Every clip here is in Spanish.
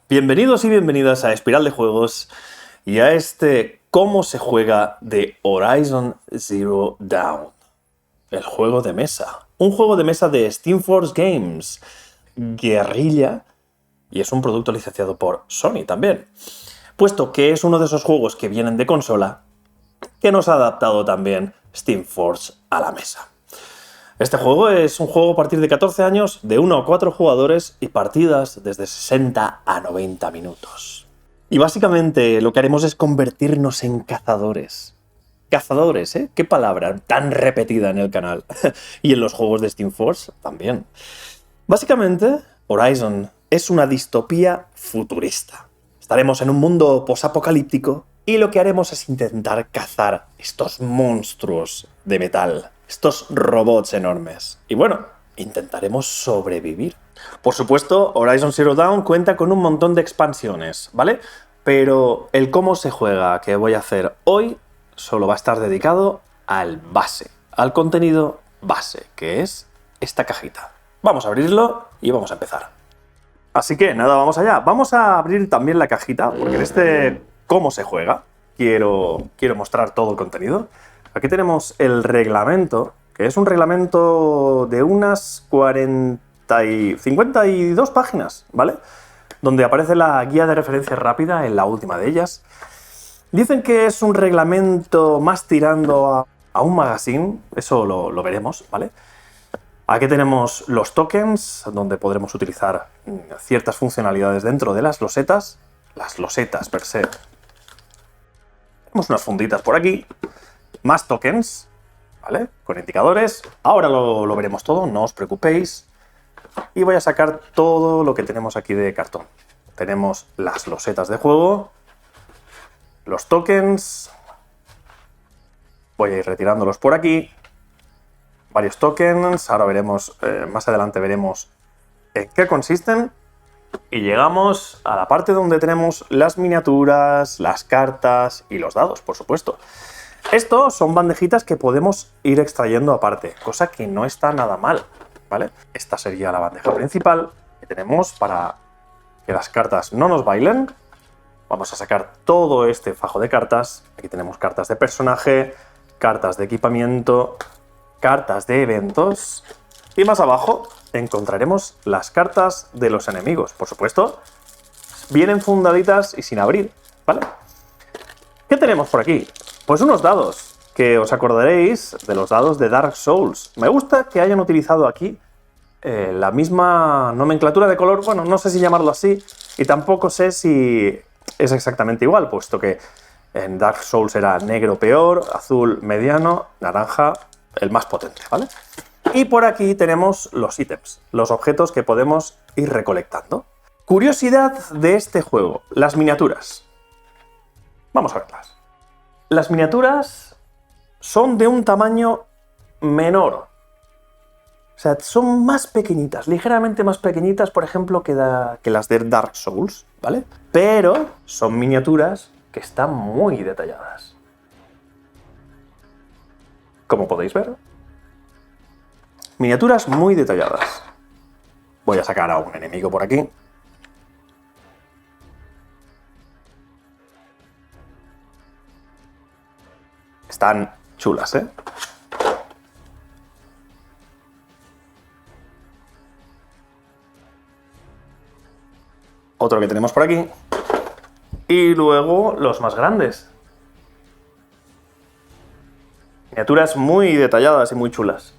Bienvenidos y bienvenidas a Espiral de Juegos y a este cómo se juega de Horizon Zero Dawn, el juego de mesa. Un juego de mesa de Steam Force Games, Guerrilla, y es un producto licenciado por Sony también, puesto que es uno de esos juegos que vienen de consola que nos ha adaptado también Steam Force a la mesa. Este juego es un juego a partir de 14 años, de 1 a 4 jugadores y partidas desde 60 a 90 minutos. Y básicamente lo que haremos es convertirnos en cazadores. Cazadores, ¿eh? Qué palabra tan repetida en el canal. Y en los juegos de Steam Force también. Básicamente, Horizon es una distopía futurista. Estaremos en un mundo posapocalíptico y lo que haremos es intentar cazar estos monstruos de metal, estos robots enormes. Y bueno, intentaremos sobrevivir. Por supuesto, Horizon Zero Dawn cuenta con un montón de expansiones, ¿vale? Pero el cómo se juega que voy a hacer hoy solo va a estar dedicado al base, al contenido base, que es esta cajita. Vamos a abrirlo y vamos a empezar. Así que nada, vamos allá. Vamos a abrir también la cajita, porque en este cómo se juega quiero mostrar todo el contenido. Aquí tenemos el reglamento, que es un reglamento de unas 52 páginas, ¿vale? Donde aparece la guía de referencia rápida en la última de ellas. Dicen que es un reglamento más tirando a un magazine, eso lo veremos, ¿vale? Aquí tenemos los tokens, donde podremos utilizar ciertas funcionalidades dentro de las losetas per se. Tenemos unas funditas por aquí, más tokens, ¿vale? Con indicadores. Ahora lo veremos todo, no os preocupéis. Y voy a sacar todo lo que tenemos aquí de cartón. Tenemos las losetas de juego, los tokens. Voy a ir retirándolos por aquí. Varios tokens, ahora veremos, más adelante veremos en qué consisten. Y llegamos a la parte donde tenemos las miniaturas, las cartas y los dados, por supuesto. Estos son bandejitas que podemos ir extrayendo aparte, cosa que no está nada mal, ¿vale? Esta sería la bandeja principal que tenemos para que las cartas no nos bailen. Vamos a sacar todo este fajo de cartas. Aquí tenemos cartas de personaje, cartas de equipamiento, cartas de eventos, y más abajo encontraremos las cartas de los enemigos, por supuesto, vienen fundaditas y sin abrir, ¿vale? ¿Qué tenemos por aquí? Pues unos dados, que os acordaréis de los dados de Dark Souls. Me gusta que hayan utilizado aquí la misma nomenclatura de color, bueno, no sé si llamarlo así, y tampoco sé si es exactamente igual, puesto que en Dark Souls era negro peor, azul mediano, naranja el más potente, ¿vale? Y por aquí tenemos los ítems, los objetos que podemos ir recolectando. Curiosidad de este juego, las miniaturas. Vamos a verlas. Las miniaturas son de un tamaño menor. O sea, son más pequeñitas, ligeramente más pequeñitas, por ejemplo, que las de Dark Souls, ¿vale? Pero son miniaturas que están muy detalladas. Como podéis ver, miniaturas muy detalladas. Voy a sacar a un enemigo por aquí. Están chulas, ¿eh? Otro que tenemos por aquí. Y luego los más grandes. Miniaturas muy detalladas y muy chulas.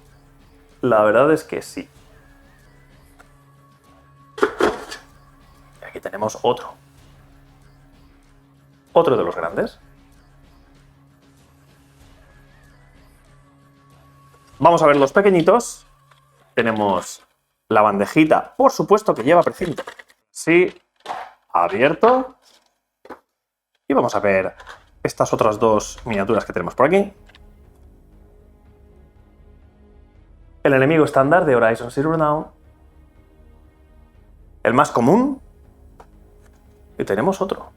La verdad es que sí. Y aquí tenemos otro. Otro de los grandes. Vamos a ver los pequeñitos. Tenemos la bandejita, por supuesto que lleva precinto. Sí, abierto. Y vamos a ver estas otras dos miniaturas que tenemos por aquí. El enemigo estándar de Horizon Zero Dawn. El más común. Y tenemos otro.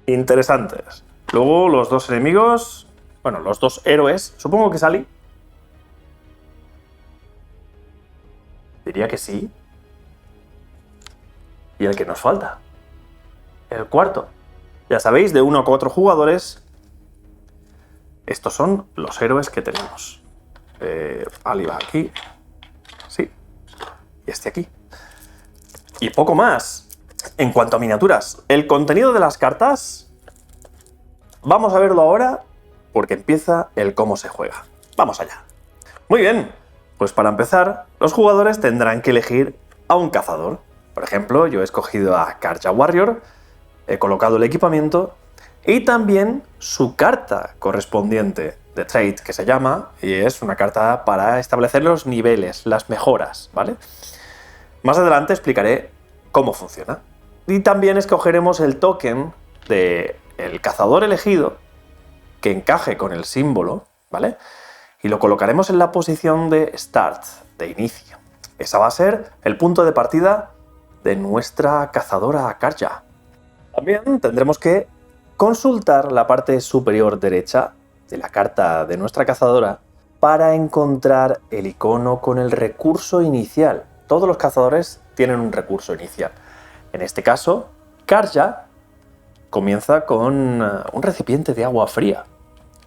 Interesantes. Luego los dos enemigos, bueno, los dos héroes, supongo que Sally. Parecería que sí. Y el que nos falta. El cuarto. Ya sabéis, de 1 a 4 jugadores. Estos son los héroes que tenemos. Ali va aquí. Sí. Y este aquí. Y poco más. En cuanto a miniaturas, el contenido de las cartas, vamos a verlo ahora porque empieza el cómo se juega. Vamos allá. Muy bien, pues para empezar, los jugadores tendrán que elegir a un cazador. Por ejemplo, yo he escogido a Karja Warrior, he colocado el equipamiento y también su carta correspondiente de trade, que se llama, y es una carta para establecer los niveles, las mejoras, ¿vale? Más adelante explicaré cómo funciona. Y también escogeremos el token del cazador elegido que encaje con el símbolo, ¿vale? Y lo colocaremos en la posición de start, de inicio. Esa va a ser el punto de partida de nuestra cazadora Karja. También tendremos que consultar la parte superior derecha de la carta de nuestra cazadora para encontrar el icono con el recurso inicial. Todos los cazadores tienen un recurso inicial. En este caso, Karja comienza con un recipiente de agua fría,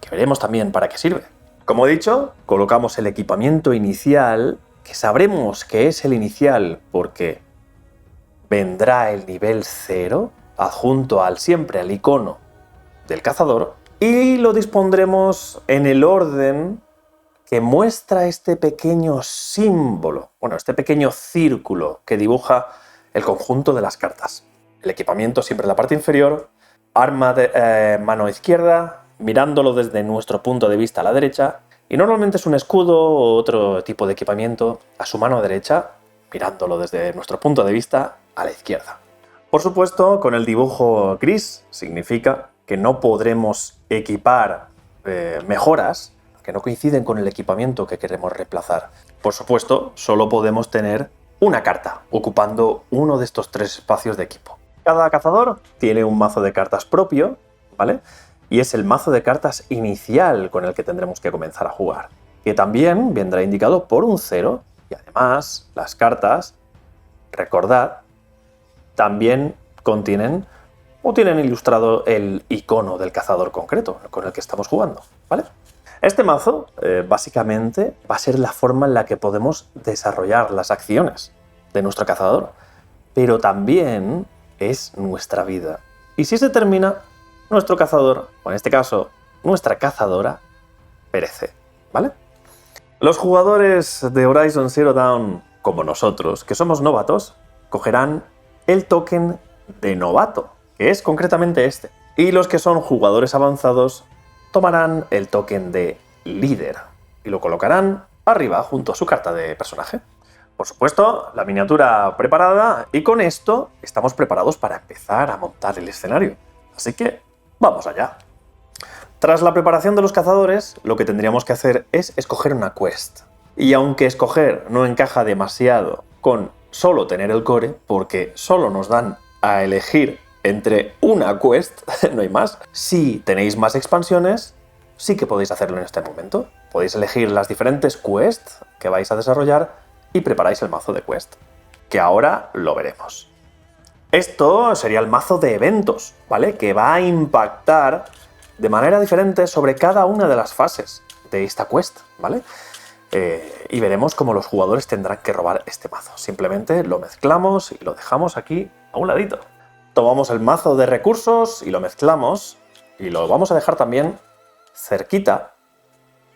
que veremos también para qué sirve. Como he dicho, colocamos el equipamiento inicial, que sabremos que es el inicial porque vendrá el nivel 0, adjunto siempre al icono del cazador, y lo dispondremos en el orden que muestra este pequeño símbolo, bueno, este pequeño círculo que dibuja el conjunto de las cartas. El equipamiento siempre en la parte inferior, arma de mano izquierda, mirándolo desde nuestro punto de vista a la derecha, y normalmente es un escudo o otro tipo de equipamiento a su mano derecha, mirándolo desde nuestro punto de vista a la izquierda. Por supuesto, con el dibujo gris significa que no podremos equipar mejoras que no coinciden con el equipamiento que queremos reemplazar. Por supuesto, solo podemos tener una carta, ocupando uno de estos 3 espacios de equipo. Cada cazador tiene un mazo de cartas propio, ¿vale? Y es el mazo de cartas inicial con el que tendremos que comenzar a jugar, que también vendrá indicado por un 0, y además las cartas, recordad, también contienen o tienen ilustrado el icono del cazador concreto con el que estamos jugando, ¿vale? Este mazo, básicamente, va a ser la forma en la que podemos desarrollar las acciones de nuestro cazador, pero también es nuestra vida. Y si se termina, nuestro cazador, o en este caso, nuestra cazadora, perece, ¿vale? Los jugadores de Horizon Zero Dawn, como nosotros, que somos novatos, cogerán el token de novato, que es concretamente este. Y los que son jugadores avanzados tomarán el token de líder y lo colocarán arriba junto a su carta de personaje. Por supuesto, la miniatura preparada, y con esto estamos preparados para empezar a montar el escenario. Así que vamos allá. Tras la preparación de los cazadores, lo que tendríamos que hacer es escoger una quest. Y aunque escoger no encaja demasiado con solo tener el core, porque solo nos dan a elegir entre una quest, no hay más. Si tenéis más expansiones, sí que podéis hacerlo en este momento. Podéis elegir las diferentes quests que vais a desarrollar y preparáis el mazo de quest, que ahora lo veremos. Esto sería el mazo de eventos, ¿vale? Que va a impactar de manera diferente sobre cada una de las fases de esta quest, ¿vale? Y veremos cómo los jugadores tendrán que robar este mazo. Simplemente lo mezclamos y lo dejamos aquí a un ladito. Tomamos el mazo de recursos y lo mezclamos y lo vamos a dejar también cerquita,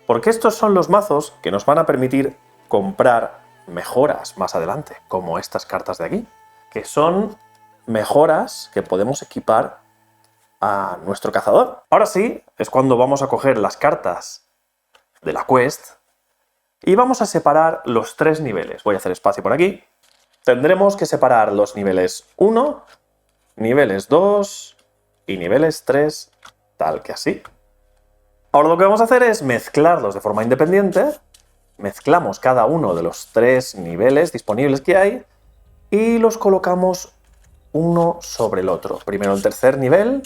porque estos son los mazos que nos van a permitir comprar mejoras más adelante, como estas cartas de aquí, que son mejoras que podemos equipar a nuestro cazador. Ahora sí, es cuando vamos a coger las cartas de la quest y vamos a separar los 3 niveles. Voy a hacer espacio por aquí. Tendremos que separar los niveles 1, niveles 2 y niveles 3, tal que así. Ahora lo que vamos a hacer es mezclarlos de forma independiente. Mezclamos cada uno de los 3 niveles disponibles que hay y los colocamos uno sobre el otro. Primero el tercer nivel,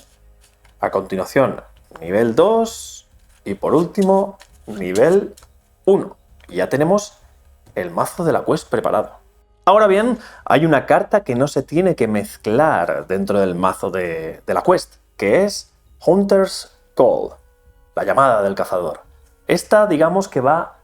a continuación nivel 2 y por último nivel 1. Y ya tenemos el mazo de la quest preparado. Ahora bien, hay una carta que no se tiene que mezclar dentro del mazo de la quest, que es Hunter's Call, la llamada del cazador. Esta, digamos que va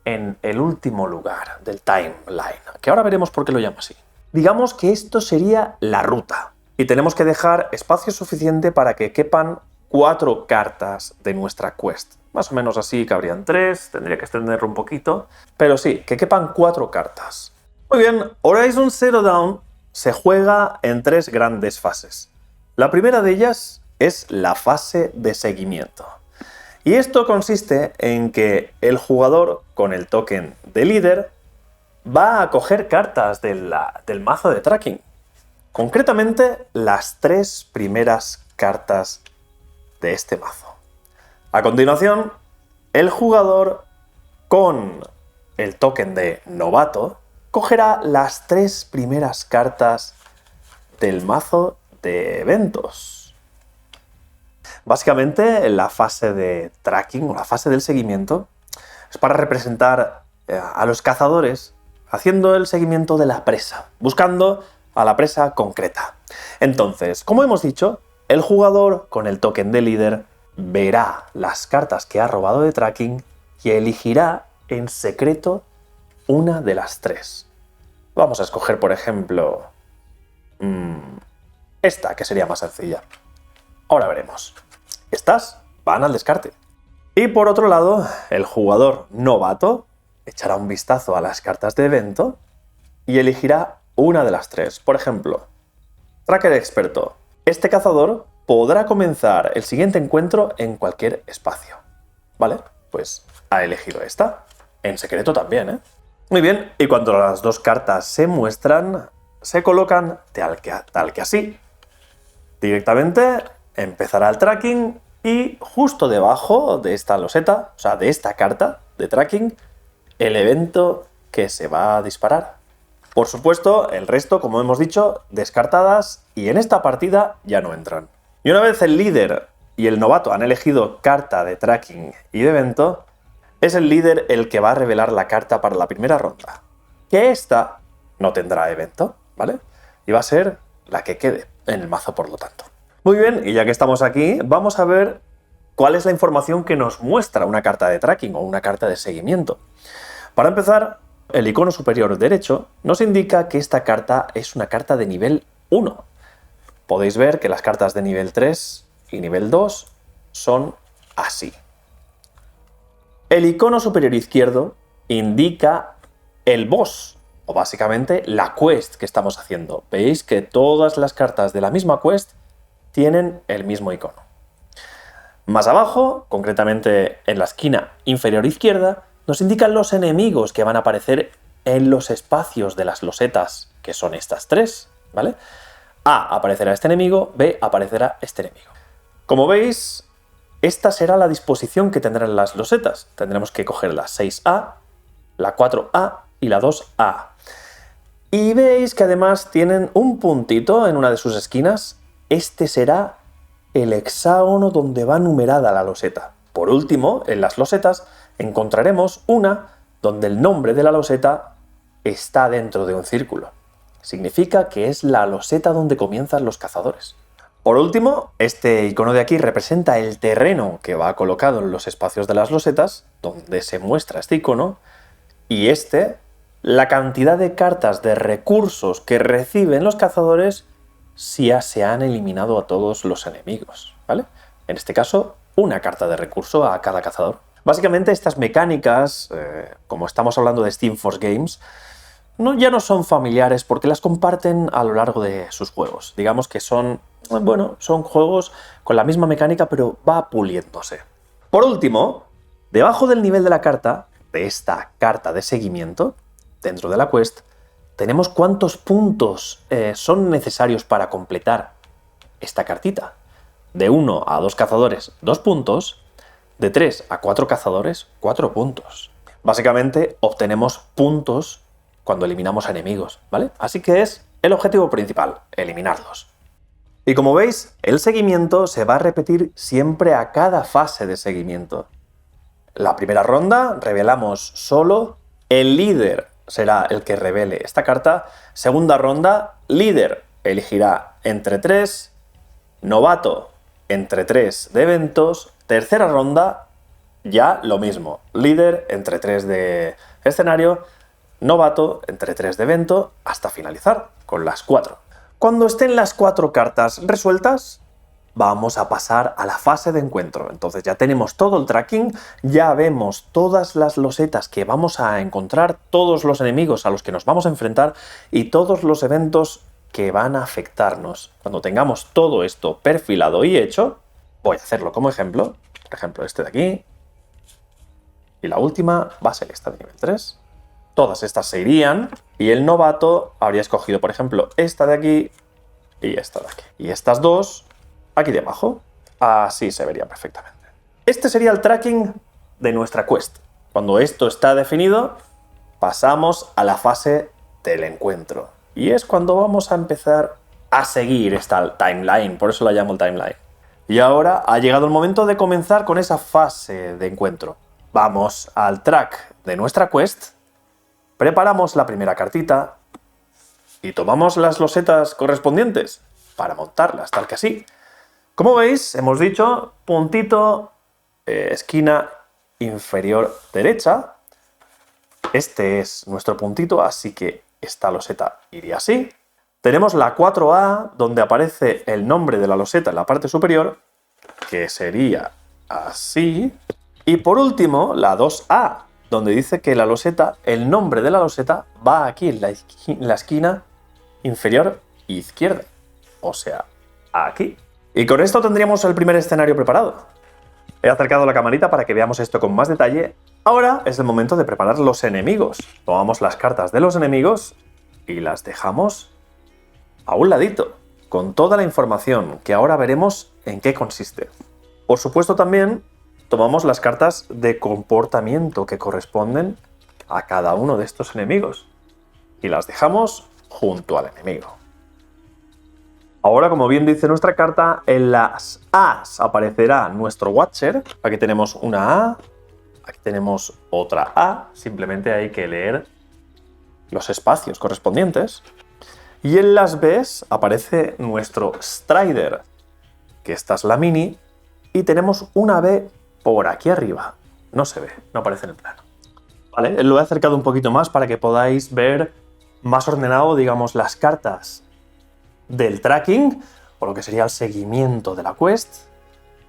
en el último lugar del timeline, que ahora veremos por qué lo llamo así. Digamos que esto sería la ruta, y tenemos que dejar espacio suficiente para que quepan 4 cartas de nuestra quest. Más o menos así, cabrían 3, tendría que extenderlo un poquito, pero sí, que quepan 4 cartas. Muy bien, Horizon Zero Dawn se juega en 3 grandes fases. La primera de ellas es la fase de seguimiento. Y esto consiste en que el jugador con el token de líder va a coger cartas del mazo de tracking. Concretamente, las 3 primeras cartas de este mazo. A continuación, el jugador con el token de novato cogerá las 3 primeras cartas del mazo de eventos. Básicamente, la fase de tracking o la fase del seguimiento es para representar a los cazadores haciendo el seguimiento de la presa, buscando a la presa concreta. Entonces, como hemos dicho, el jugador con el token de líder verá las cartas que ha robado de tracking y elegirá en secreto una de las 3. Vamos a escoger, por ejemplo, esta, que sería más sencilla. Ahora veremos. Estas van al descarte. Y por otro lado, el jugador novato echará un vistazo a las cartas de evento y elegirá una de las 3. Por ejemplo, Tracker experto. Este cazador podrá comenzar el siguiente encuentro en cualquier espacio. ¿Vale? Pues ha elegido esta. En secreto también, ¿eh? Muy bien, y cuando las 2 cartas se muestran, se colocan tal que así. Directamente empezará el tracking y justo debajo de esta loseta, o sea, de esta carta de tracking, el evento que se va a disparar. Por supuesto, el resto, como hemos dicho, descartadas y en esta partida ya no entran. Y una vez el líder y el novato han elegido carta de tracking y de evento, es el líder el que va a revelar la carta para la primera ronda. Que esta no tendrá evento, ¿vale? Y va a ser la que quede en el mazo, por lo tanto. Muy bien, y ya que estamos aquí, vamos a ver cuál es la información que nos muestra una carta de tracking o una carta de seguimiento. Para empezar, el icono superior derecho nos indica que esta carta es una carta de nivel 1. Podéis ver que las cartas de nivel 3 y nivel 2 son así. El icono superior izquierdo indica el boss, o básicamente la quest que estamos haciendo. Veis que todas las cartas de la misma quest tienen el mismo icono. Más abajo, concretamente en la esquina inferior izquierda, nos indican los enemigos que van a aparecer en los espacios de las losetas, que son estas 3, ¿vale? A aparecerá este enemigo, B aparecerá este enemigo. Como veis, esta será la disposición que tendrán las losetas. Tendremos que coger la 6A, la 4A y la 2A. Y veis que además tienen un puntito en una de sus esquinas. Este será el hexágono donde va numerada la loseta. Por último, en las losetas encontraremos una donde el nombre de la loseta está dentro de un círculo. Significa que es la loseta donde comienzan los cazadores. Por último, este icono de aquí representa el terreno que va colocado en los espacios de las losetas, donde se muestra este icono, y la cantidad de cartas de recursos que reciben los cazadores si ya se han eliminado a todos los enemigos, ¿vale? En este caso, una carta de recurso a cada cazador. Básicamente estas mecánicas, como estamos hablando de Steam Force Games, ya no son familiares porque las comparten a lo largo de sus juegos. Digamos que son juegos con la misma mecánica, pero va puliéndose. Por último, debajo del nivel de la carta, de esta carta de seguimiento, dentro de la quest, tenemos cuántos puntos son necesarios para completar esta cartita. De 1 a 2 cazadores, 2 puntos. De 3 a 4 cazadores, 4 puntos. Básicamente obtenemos puntos cuando eliminamos a enemigos, ¿vale? Así que es el objetivo principal, eliminarlos. Y como veis, el seguimiento se va a repetir siempre a cada fase de seguimiento. La primera ronda revelamos solo el líder será el que revele esta carta. Segunda ronda, líder elegirá entre 3, novato entre 3 de eventos. Tercera ronda, ya lo mismo, líder entre 3 de escenario, novato entre 3 de evento, hasta finalizar con las 4. Cuando estén las 4 cartas resueltas, vamos a pasar a la fase de encuentro. Entonces ya tenemos todo el tracking, ya vemos todas las losetas que vamos a encontrar, todos los enemigos a los que nos vamos a enfrentar y todos los eventos que van a afectarnos. Cuando tengamos todo esto perfilado y hecho, voy a hacerlo como ejemplo. Por ejemplo, este de aquí. Y la última va a ser esta de nivel 3. Todas estas se irían y el novato habría escogido, por ejemplo, esta de aquí y esta de aquí. Y estas dos aquí debajo. Así se vería perfectamente. Este sería el tracking de nuestra quest. Cuando esto está definido, pasamos a la fase del encuentro. Y es cuando vamos a empezar a seguir esta timeline, por eso la llamo el timeline. Y ahora ha llegado el momento de comenzar con esa fase de encuentro. Vamos al track de nuestra quest, preparamos la primera cartita y tomamos las losetas correspondientes para montarlas, tal que así. Como veis, hemos dicho puntito, esquina inferior derecha. Este es nuestro puntito, así que esta loseta iría así. Tenemos la 4A, donde aparece el nombre de la loseta en la parte superior, que sería así. Y por último, la 2A, donde dice que la loseta, el nombre de la loseta, va aquí en la esquina inferior izquierda. O sea, aquí. Y con esto tendríamos el primer escenario preparado. He acercado la camarita para que veamos esto con más detalle. Ahora es el momento de preparar los enemigos. Tomamos las cartas de los enemigos y las dejamos a un ladito, con toda la información, que ahora veremos en qué consiste. Por supuesto también tomamos las cartas de comportamiento que corresponden a cada uno de estos enemigos y las dejamos junto al enemigo. Ahora, como bien dice nuestra carta, en las A's aparecerá nuestro Watcher. Aquí tenemos una A, aquí tenemos otra A, simplemente hay que leer los espacios correspondientes. Y en las B's aparece nuestro Strider, que esta es la mini, y tenemos una B por aquí arriba. No se ve, no aparece en el plano. Vale, lo he acercado un poquito más para que podáis ver más ordenado, digamos, las cartas del tracking, o lo que sería el seguimiento de la quest,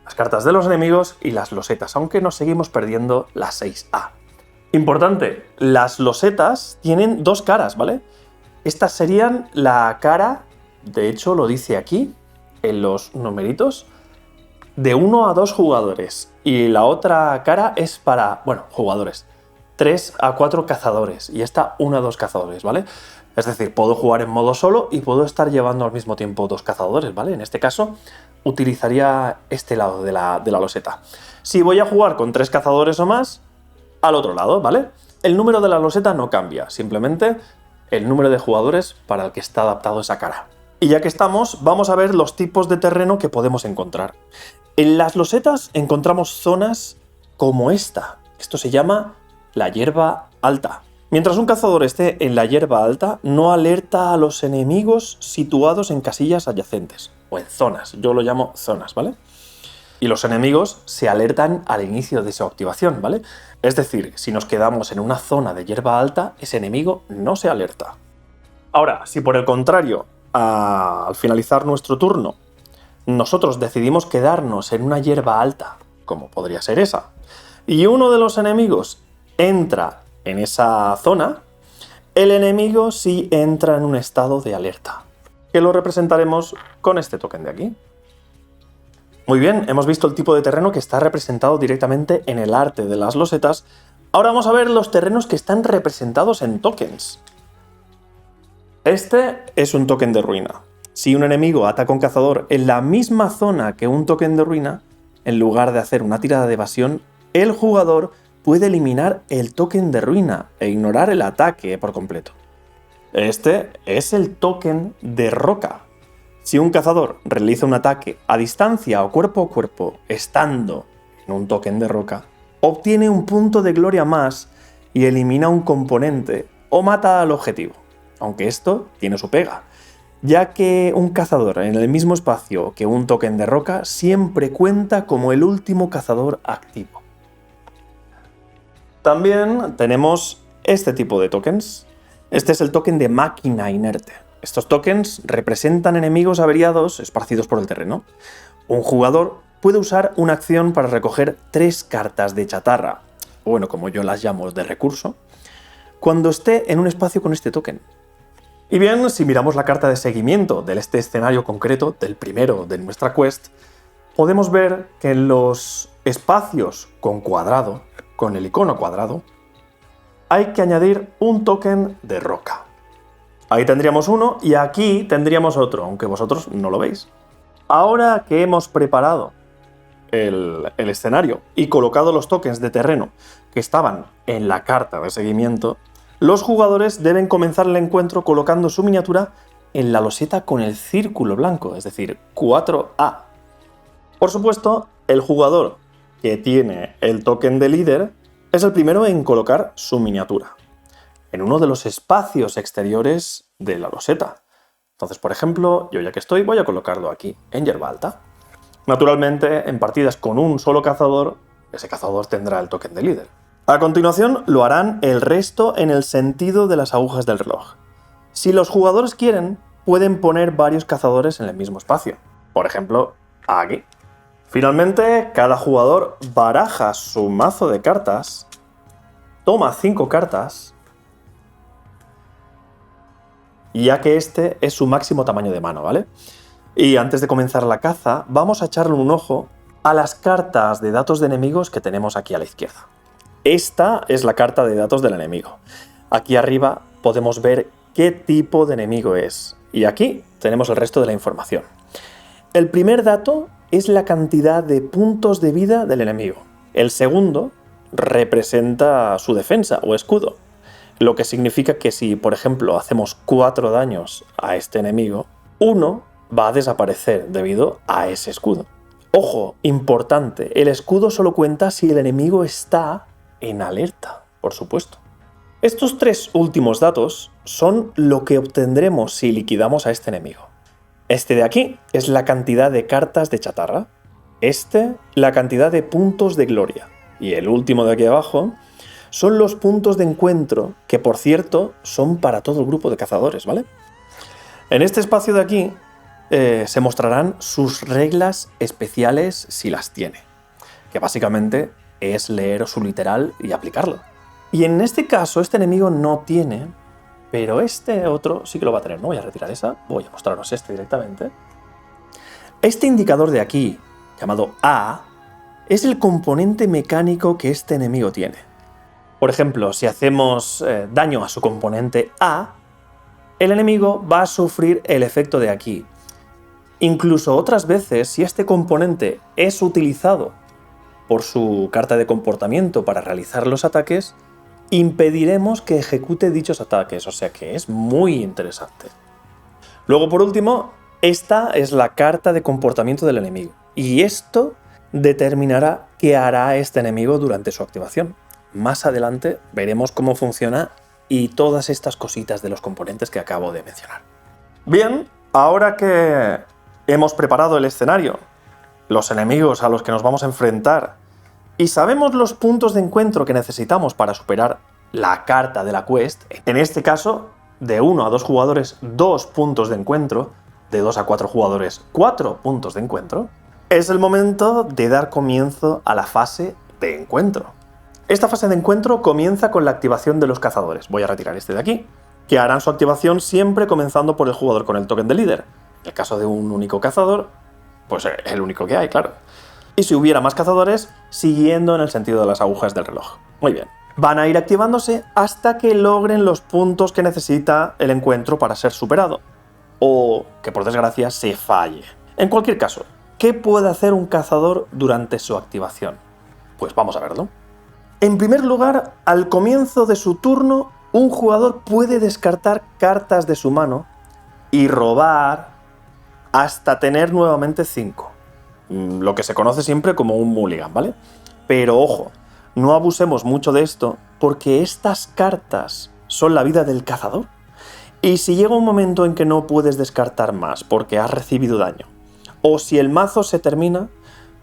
las cartas de los enemigos y las losetas, aunque nos seguimos perdiendo la 6A. Importante, las losetas tienen dos caras, ¿vale? Estas serían la cara, de hecho lo dice aquí, en los numeritos, de 1 a 2 jugadores. Y la otra cara es para, bueno, jugadores, 3 a 4 cazadores. Y esta 1 a 2 cazadores, ¿vale? Es decir, puedo jugar en modo solo y puedo estar llevando al mismo tiempo 2 cazadores, ¿vale? En este caso, utilizaría este lado de la loseta. Si voy a jugar con 3 cazadores o más, al otro lado, ¿vale? El número de la loseta no cambia, simplemente el número de jugadores para el que está adaptado esa cara. Y ya que estamos, vamos a ver los tipos de terreno que podemos encontrar. En las losetas encontramos zonas como esta. Esto se llama la hierba alta. Mientras un cazador esté en la hierba alta, no alerta a los enemigos situados en casillas adyacentes, o en zonas, yo lo llamo zonas, ¿vale? Y los enemigos se alertan al inicio de su activación, ¿vale? Es decir, si nos quedamos en una zona de hierba alta, ese enemigo no se alerta. Ahora, si por el contrario, al finalizar nuestro turno, nosotros decidimos quedarnos en una hierba alta, como podría ser esa, y uno de los enemigos entra en esa zona, el enemigo sí entra en un estado de alerta, que lo representaremos con este token de aquí. Muy bien, hemos visto el tipo de terreno que está representado directamente en el arte de las losetas. Ahora vamos a ver los terrenos que están representados en tokens. Este es un token de ruina. Si un enemigo ataca a un cazador en la misma zona que un token de ruina, en lugar de hacer una tirada de evasión, el jugador puede eliminar el token de ruina e ignorar el ataque por completo. Este es el token de roca. Si un cazador realiza un ataque a distancia o cuerpo a cuerpo estando en un token de roca, obtiene un punto de gloria más y elimina un componente o mata al objetivo. Aunque esto tiene su pega, ya que un cazador en el mismo espacio que un token de roca siempre cuenta como el último cazador activo. También tenemos este tipo de tokens. Este es el token de máquina inerte. Estos tokens representan enemigos averiados esparcidos por el terreno. Un jugador puede usar una acción para recoger 3 cartas de chatarra, o bueno, como yo las llamo, de recurso, cuando esté en un espacio con este token. Y bien, si miramos la carta de seguimiento de este escenario concreto, del primero de nuestra quest, podemos ver que en los espacios con cuadrado, con el icono cuadrado, hay que añadir un token de roca. Ahí tendríamos uno y aquí tendríamos otro, aunque vosotros no lo veis. Ahora que hemos preparado el escenario y colocado los tokens de terreno que estaban en la carta de seguimiento, los jugadores deben comenzar el encuentro colocando su miniatura en la loseta con el círculo blanco, es decir, 4A. Por supuesto, el jugador que tiene el token de líder es el primero en colocar su miniatura en uno de los espacios exteriores de la loseta. Entonces, por ejemplo, yo ya que estoy, voy a colocarlo aquí, en hierba alta. Naturalmente, en partidas con un solo cazador, ese cazador tendrá el token de líder. A continuación, lo harán el resto en el sentido de las agujas del reloj. Si los jugadores quieren, pueden poner varios cazadores en el mismo espacio. Por ejemplo, aquí. Finalmente, cada jugador baraja su mazo de cartas, toma 5 cartas, ya que este es su máximo tamaño de mano, ¿vale? Y antes de comenzar la caza, vamos a echarle un ojo a las cartas de datos de enemigos que tenemos aquí a la izquierda. Esta es la carta de datos del enemigo. Aquí arriba podemos ver qué tipo de enemigo es. Y aquí tenemos el resto de la información. El primer dato es la cantidad de puntos de vida del enemigo. El segundo representa su defensa o escudo. Lo que significa que si, por ejemplo, hacemos 4 daños a este enemigo, 1 va a desaparecer debido a ese escudo. Ojo, importante, el escudo solo cuenta si el enemigo está en alerta, por supuesto. Estos 3 últimos datos son lo que obtendremos si liquidamos a este enemigo. Este de aquí es la cantidad de cartas de chatarra, este la cantidad de puntos de gloria, y el último de aquí abajo son los puntos de encuentro, que por cierto son para todo el grupo de cazadores, ¿vale? En este espacio de aquí se mostrarán sus reglas especiales si las tiene, que básicamente es leer su literal y aplicarlo. Y en este caso este enemigo no tiene, pero este otro sí que lo va a tener. No voy a retirar esa, voy a mostraros este directamente. Este indicador de aquí, llamado A, es el componente mecánico que este enemigo tiene. Por ejemplo, si hacemos daño a su componente A, el enemigo va a sufrir el efecto de aquí. Incluso otras veces, si este componente es utilizado por su carta de comportamiento para realizar los ataques, impediremos que ejecute dichos ataques, o sea que es muy interesante. Luego, por último, esta es la carta de comportamiento del enemigo, y esto determinará qué hará este enemigo durante su activación. Más adelante veremos cómo funciona y todas estas cositas de los componentes que acabo de mencionar. Bien, ahora que hemos preparado el escenario, los enemigos a los que nos vamos a enfrentar, y sabemos los puntos de encuentro que necesitamos para superar la carta de la quest, en este caso, de 1 a 2 jugadores, 2 puntos de encuentro, de 2 a 4 jugadores, 4 puntos de encuentro, es el momento de dar comienzo a la fase de encuentro. Esta fase de encuentro comienza con la activación de los cazadores. Voy a retirar este de aquí, que harán su activación siempre comenzando por el jugador con el token de líder. En el caso de un único cazador, pues el único que hay, claro. Y si hubiera más cazadores, siguiendo en el sentido de las agujas del reloj. Muy bien. Van a ir activándose hasta que logren los puntos que necesita el encuentro para ser superado. O que por desgracia se falle. En cualquier caso, ¿qué puede hacer un cazador durante su activación? Pues vamos a verlo. En primer lugar, al comienzo de su turno, un jugador puede descartar cartas de su mano y robar hasta tener nuevamente 5. Lo que se conoce siempre como un mulligan, ¿vale? Pero ojo, no abusemos mucho de esto porque estas cartas son la vida del cazador. Y si llega un momento en que no puedes descartar más porque has recibido daño, o si el mazo se termina,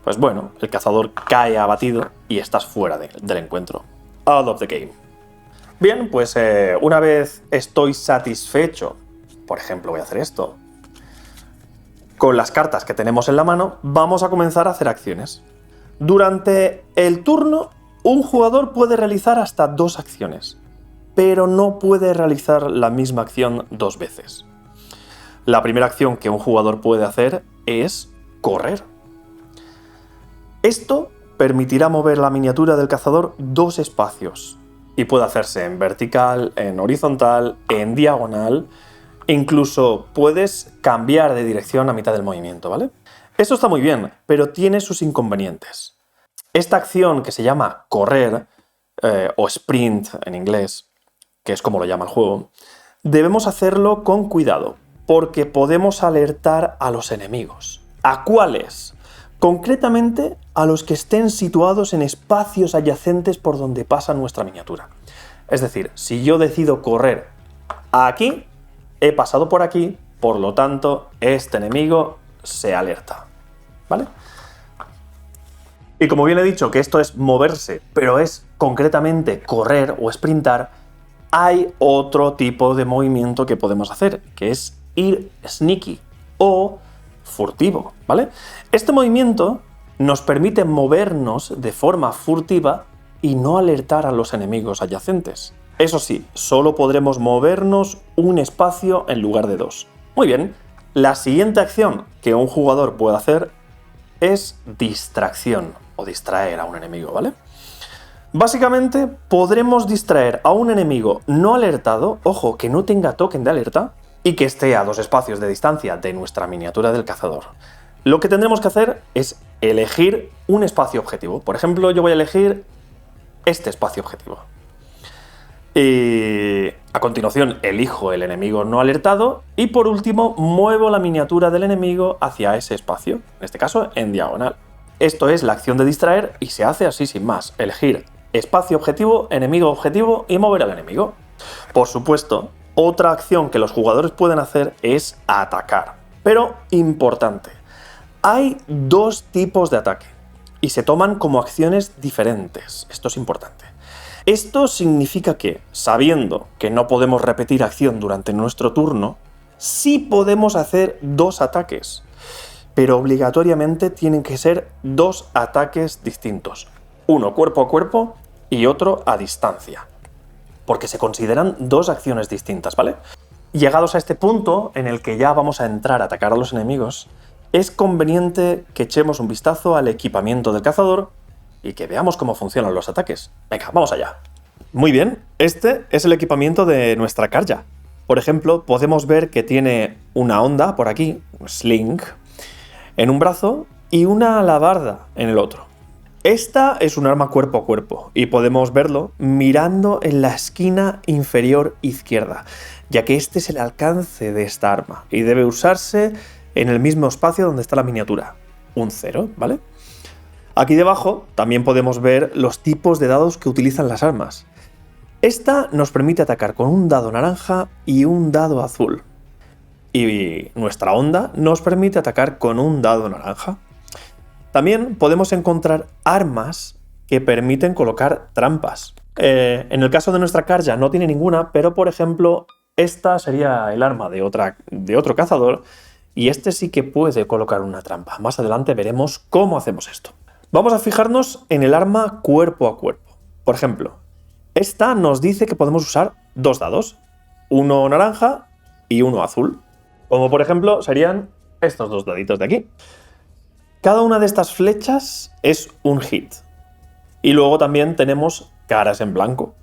pues bueno, el cazador cae abatido y estás fuera del encuentro. Out of the game. Bien, pues una vez estoy satisfecho, por ejemplo, voy a hacer esto, con las cartas que tenemos en la mano, vamos a comenzar a hacer acciones. Durante el turno, un jugador puede realizar hasta 2 acciones, pero no puede realizar la misma acción 2 veces. La primera acción que un jugador puede hacer es correr. Esto permitirá mover la miniatura del cazador 2 espacios, y puede hacerse en vertical, en horizontal, en diagonal. Incluso puedes cambiar de dirección a mitad del movimiento, ¿vale? Esto está muy bien, pero tiene sus inconvenientes. Esta acción que se llama correr, o sprint en inglés, que es como lo llama el juego, debemos hacerlo con cuidado, porque podemos alertar a los enemigos. ¿A cuáles? Concretamente a los que estén situados en espacios adyacentes por donde pasa nuestra miniatura. Es decir, si yo decido correr aquí, he pasado por aquí, por lo tanto, este enemigo se alerta, ¿vale? Y como bien he dicho que esto es moverse, pero es concretamente correr o sprintar, hay otro tipo de movimiento que podemos hacer, que es ir sneaky o furtivo, ¿vale? Este movimiento nos permite movernos de forma furtiva y no alertar a los enemigos adyacentes. Eso sí, solo podremos movernos un espacio en lugar de 2. Muy bien, la siguiente acción que un jugador puede hacer es distracción o distraer a un enemigo, ¿vale? Básicamente podremos distraer a un enemigo no alertado, ojo, que no tenga token de alerta, y que esté a 2 espacios de distancia de nuestra miniatura del cazador. Lo que tendremos que hacer es elegir un espacio objetivo. Por ejemplo, yo voy a elegir este espacio objetivo. Y a continuación elijo el enemigo no alertado y por último muevo la miniatura del enemigo hacia ese espacio, en este caso en diagonal. Esto es la acción de distraer y se hace así sin más. Elegir espacio objetivo, enemigo objetivo y mover al enemigo. Por supuesto, otra acción que los jugadores pueden hacer es atacar. Pero importante, hay 2 tipos de ataque y se toman como acciones diferentes. Esto es importante. Esto significa que, sabiendo que no podemos repetir acción durante nuestro turno, sí podemos hacer 2 ataques, pero obligatoriamente tienen que ser 2 ataques distintos. Uno cuerpo a cuerpo y otro a distancia, porque se consideran 2 acciones distintas, ¿vale? Llegados a este punto, en el que ya vamos a entrar a atacar a los enemigos, es conveniente que echemos un vistazo al equipamiento del cazador y que veamos cómo funcionan los ataques. Venga, vamos allá. Muy bien, este es el equipamiento de nuestra Karja. Por ejemplo, podemos ver que tiene una honda por aquí, un sling, en un brazo y una alabarda en el otro. Esta es un arma cuerpo a cuerpo y podemos verlo mirando en la esquina inferior izquierda, ya que este es el alcance de esta arma y debe usarse en el mismo espacio donde está la miniatura, un 0, ¿vale? Aquí debajo también podemos ver los tipos de dados que utilizan las armas. Esta nos permite atacar con un dado naranja y un dado azul. Y nuestra honda nos permite atacar con un dado naranja. También podemos encontrar armas que permiten colocar trampas. En el caso de nuestra Karja no tiene ninguna, pero por ejemplo, esta sería el arma de otro cazador y este sí que puede colocar una trampa. Más adelante veremos cómo hacemos esto. Vamos a fijarnos en el arma cuerpo a cuerpo. Por ejemplo, esta nos dice que podemos usar 2 dados, uno naranja y uno azul. Como por ejemplo serían estos 2 daditos de aquí. Cada una de estas flechas es un hit. Y luego también tenemos caras en blanco,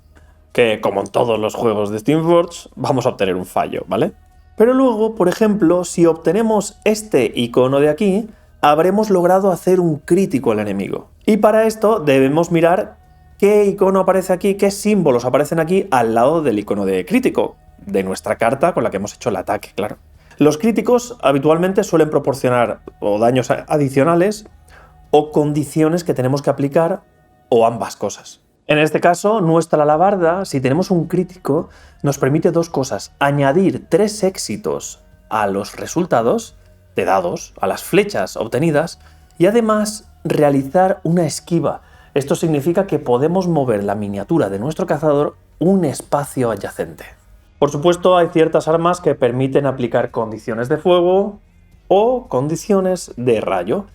que como en todos los juegos de Steamforged vamos a obtener un fallo, ¿vale? Pero luego, por ejemplo, si obtenemos este icono de aquí, habremos logrado hacer un crítico al enemigo. Y para esto debemos mirar qué icono aparece aquí, qué símbolos aparecen aquí al lado del icono de crítico, de nuestra carta con la que hemos hecho el ataque, claro. Los críticos habitualmente suelen proporcionar o daños adicionales o condiciones que tenemos que aplicar o ambas cosas. En este caso, nuestra alabarda, si tenemos un crítico, nos permite dos cosas: añadir 3 éxitos a los resultados de dados, a las flechas obtenidas, y además realizar una esquiva. Esto significa que podemos mover la miniatura de nuestro cazador un espacio adyacente. Por supuesto, hay ciertas armas que permiten aplicar condiciones de fuego o condiciones de rayo.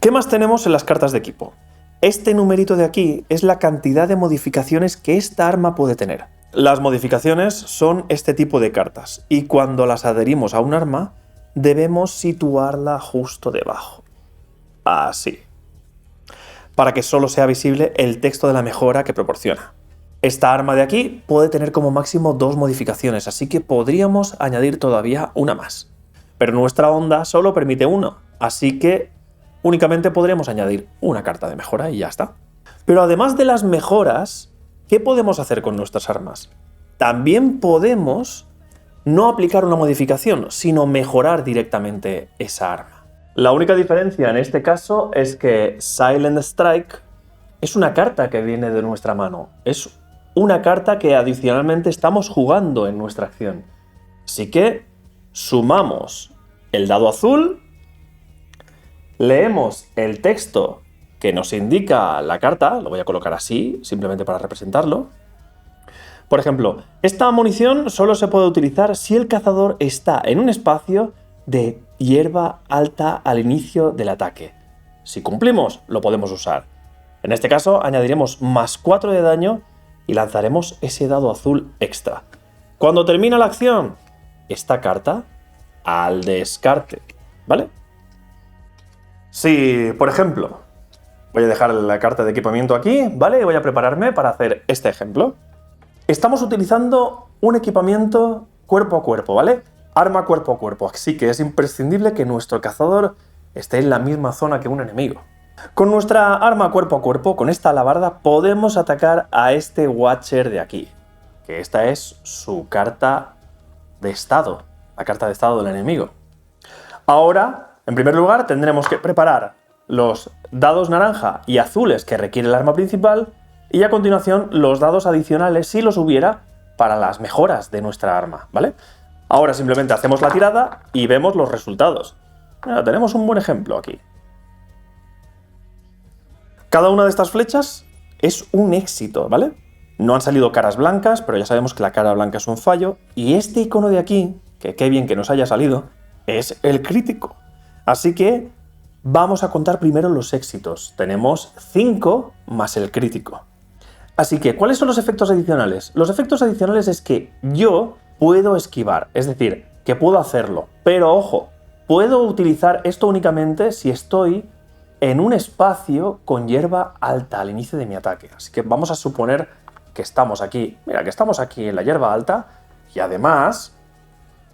¿Qué más tenemos en las cartas de equipo? Este numerito de aquí es la cantidad de modificaciones que esta arma puede tener. Las modificaciones son este tipo de cartas y cuando las adherimos a un arma debemos situarla justo debajo. Así. Para que solo sea visible el texto de la mejora que proporciona. Esta arma de aquí puede tener como máximo 2 modificaciones, así que podríamos añadir todavía una más. Pero nuestra onda solo permite 1, así que únicamente podríamos añadir una carta de mejora y ya está. Pero además de las mejoras, ¿qué podemos hacer con nuestras armas? También podemos no aplicar una modificación, sino mejorar directamente esa arma. La única diferencia en este caso es que Silent Strike es una carta que viene de nuestra mano. Es una carta que adicionalmente estamos jugando en nuestra acción. Así que sumamos el dado azul, leemos el texto que nos indica la carta, lo voy a colocar así, simplemente para representarlo. Por ejemplo, esta munición solo se puede utilizar si el cazador está en un espacio de hierba alta al inicio del ataque. Si cumplimos, lo podemos usar. En este caso, añadiremos más 4 de daño y lanzaremos ese dado azul extra. Cuando termina la acción, esta carta al descarte, ¿vale? Si, por ejemplo, voy a dejar la carta de equipamiento aquí, ¿vale? Y voy a prepararme para hacer este ejemplo. Estamos utilizando un equipamiento cuerpo a cuerpo, ¿vale? Arma cuerpo a cuerpo, así que es imprescindible que nuestro cazador esté en la misma zona que un enemigo. Con nuestra arma cuerpo a cuerpo, con esta alabarda, podemos atacar a este Watcher de aquí, que esta es su carta de estado, la carta de estado del enemigo. Ahora, en primer lugar, tendremos que preparar los dados naranja y azules que requiere el arma principal y a continuación los dados adicionales, si los hubiera, para las mejoras de nuestra arma, ¿vale? Ahora simplemente hacemos la tirada y vemos los resultados. Mira, tenemos un buen ejemplo aquí. Cada una de estas flechas es un éxito, ¿vale? No han salido caras blancas, pero ya sabemos que la cara blanca es un fallo. Y este icono de aquí, que qué bien que nos haya salido, es el crítico. Así que vamos a contar primero los éxitos. Tenemos 5 más el crítico. Así que, ¿cuáles son los efectos adicionales? Los efectos adicionales es que yo puedo esquivar, es decir, que puedo hacerlo. Pero ojo, puedo utilizar esto únicamente si estoy en un espacio con hierba alta al inicio de mi ataque. Así que vamos a suponer que estamos aquí. Mira, que estamos aquí en la hierba alta y además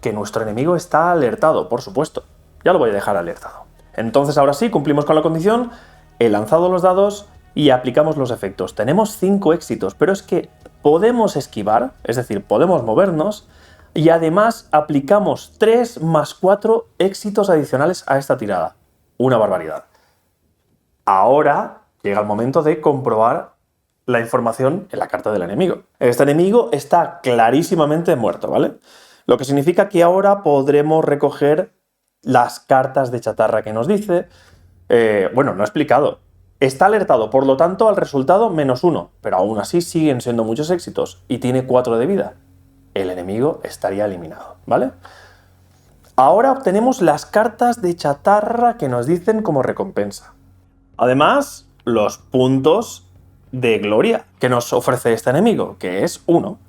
que nuestro enemigo está alertado, por supuesto. Ya lo voy a dejar alertado. Entonces ahora sí, cumplimos con la condición, he lanzado los dados y aplicamos los efectos. Tenemos 5 éxitos, pero es que podemos esquivar, es decir, podemos movernos y además aplicamos 3 más 4 éxitos adicionales a esta tirada. Una barbaridad. Ahora llega el momento de comprobar la información en la carta del enemigo. Este enemigo está clarísimamente muerto, ¿vale? Lo que significa que ahora podremos recoger las cartas de chatarra que nos dice. Bueno, no he explicado. Está alertado, por lo tanto, al resultado -1, pero aún así siguen siendo muchos éxitos y tiene 4 de vida. El enemigo estaría eliminado, ¿vale? Ahora obtenemos las cartas de chatarra que nos dicen como recompensa. Además, los puntos de gloria que nos ofrece este enemigo, que es 1.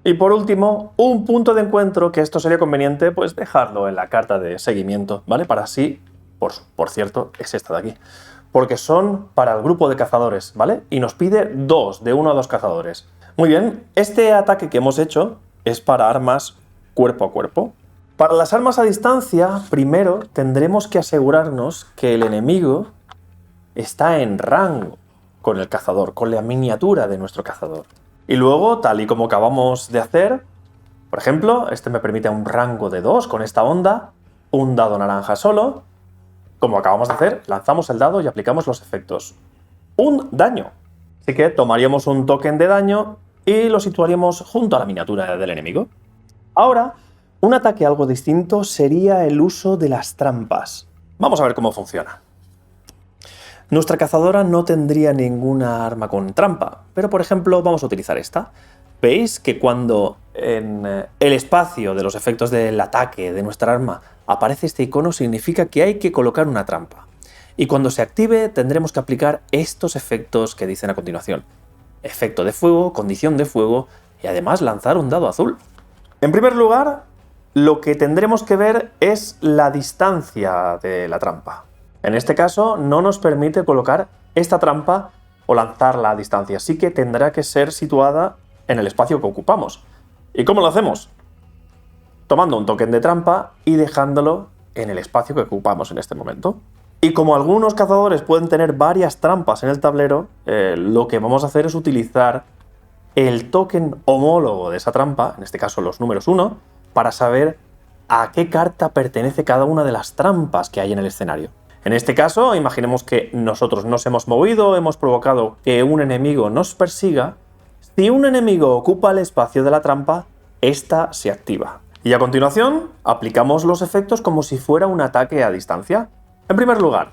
Y por último, un punto de encuentro, que esto sería conveniente pues dejarlo en la carta de seguimiento, ¿vale? Para así, por cierto, es esta de aquí. Porque son para el grupo de cazadores, ¿vale? Y nos pide 2, de 1 a 2 cazadores. Muy bien, este ataque que hemos hecho es para armas cuerpo a cuerpo. Para las armas a distancia, primero tendremos que asegurarnos que el enemigo está en rango con el cazador, con la miniatura de nuestro cazador. Y luego, tal y como acabamos de hacer, por ejemplo, este me permite un rango de 2 con esta onda, un dado naranja solo, como acabamos de hacer, lanzamos el dado y aplicamos los efectos. Un daño. Así que tomaríamos un token de daño y lo situaríamos junto a la miniatura del enemigo. Ahora, un ataque algo distinto sería el uso de las trampas. Vamos a ver cómo funciona. Nuestra cazadora no tendría ninguna arma con trampa, pero por ejemplo vamos a utilizar esta. ¿Veis que cuando en el espacio de los efectos del ataque de nuestra arma aparece este icono, significa que hay que colocar una trampa? Y cuando se active tendremos que aplicar estos efectos que dicen a continuación. Efecto de fuego, condición de fuego y además lanzar un dado azul. En primer lugar, lo que tendremos que ver es la distancia de la trampa. En este caso no nos permite colocar esta trampa o lanzarla a distancia, así que tendrá que ser situada en el espacio que ocupamos. ¿Y cómo lo hacemos? Tomando un token de trampa y dejándolo en el espacio que ocupamos en este momento. Y como algunos cazadores pueden tener varias trampas en el tablero, lo que vamos a hacer es utilizar el token homólogo de esa trampa, en este caso los números 1, para saber a qué carta pertenece cada una de las trampas que hay en el escenario. En este caso, imaginemos que nosotros nos hemos movido, hemos provocado que un enemigo nos persiga. Si un enemigo ocupa el espacio de la trampa, esta se activa. Y a continuación, aplicamos los efectos como si fuera un ataque a distancia. En primer lugar,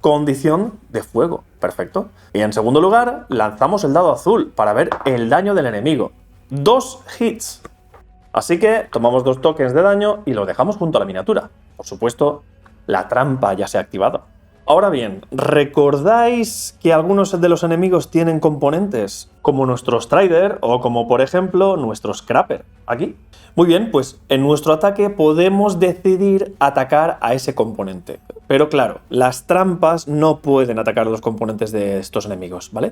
condición de fuego. Perfecto. Y en segundo lugar, lanzamos el dado azul para ver el daño del enemigo. 2 hits. Así que tomamos 2 tokens de daño y los dejamos junto a la miniatura. Por supuesto, la trampa ya se ha activado. Ahora bien, ¿recordáis que algunos de los enemigos tienen componentes? Como nuestro Strider o como por ejemplo nuestro Scrapper, aquí. Muy bien, pues en nuestro ataque podemos decidir atacar a ese componente. Pero claro, las trampas no pueden atacar a los componentes de estos enemigos, ¿vale?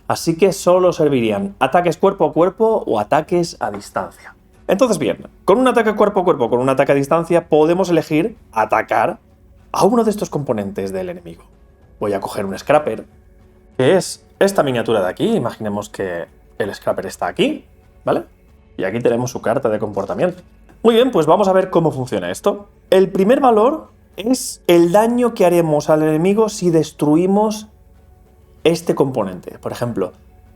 Así que solo servirían ataques cuerpo a cuerpo o ataques a distancia. Entonces bien, con un ataque cuerpo a cuerpo, con un ataque a distancia, podemos elegir atacar a uno de estos componentes del enemigo. Voy a coger un Scrapper, que es esta miniatura de aquí. Imaginemos que el Scrapper está aquí, ¿vale? Y aquí tenemos su carta de comportamiento. Muy bien, pues vamos a ver cómo funciona esto. El primer valor es el daño que haremos al enemigo si destruimos este componente. Por ejemplo,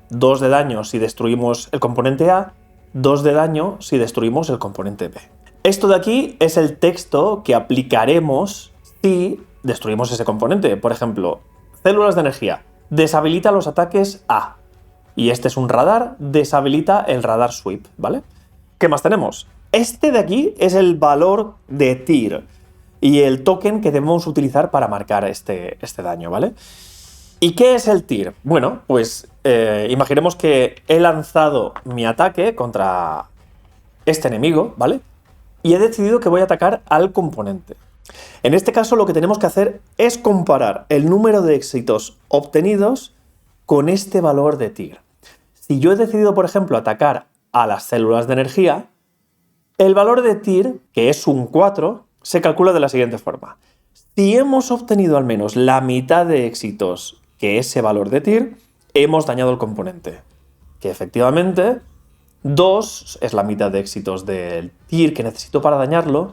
2 de daño si destruimos el componente A, 2 de daño si destruimos el componente B. Esto de aquí es el texto que aplicaremos si destruimos ese componente. Por ejemplo, células de energía. Deshabilita los ataques A. Y este es un radar, deshabilita el radar sweep, ¿vale? ¿Qué más tenemos? Este de aquí es el valor de TIR y el token que debemos utilizar para marcar este daño, ¿vale? ¿Y qué es el TIR? Bueno, pues imaginemos que he lanzado mi ataque contra este enemigo, ¿vale? Y he decidido que voy a atacar al componente. En este caso lo que tenemos que hacer es comparar el número de éxitos obtenidos con este valor de TIR. Si yo he decidido, por ejemplo, atacar a las células de energía, el valor de TIR, que es un 4, se calcula de la siguiente forma. Si hemos obtenido al menos la mitad de éxitos que ese valor de TIR, hemos dañado el componente. Que efectivamente 2 es la mitad de éxitos del TIR que necesito para dañarlo.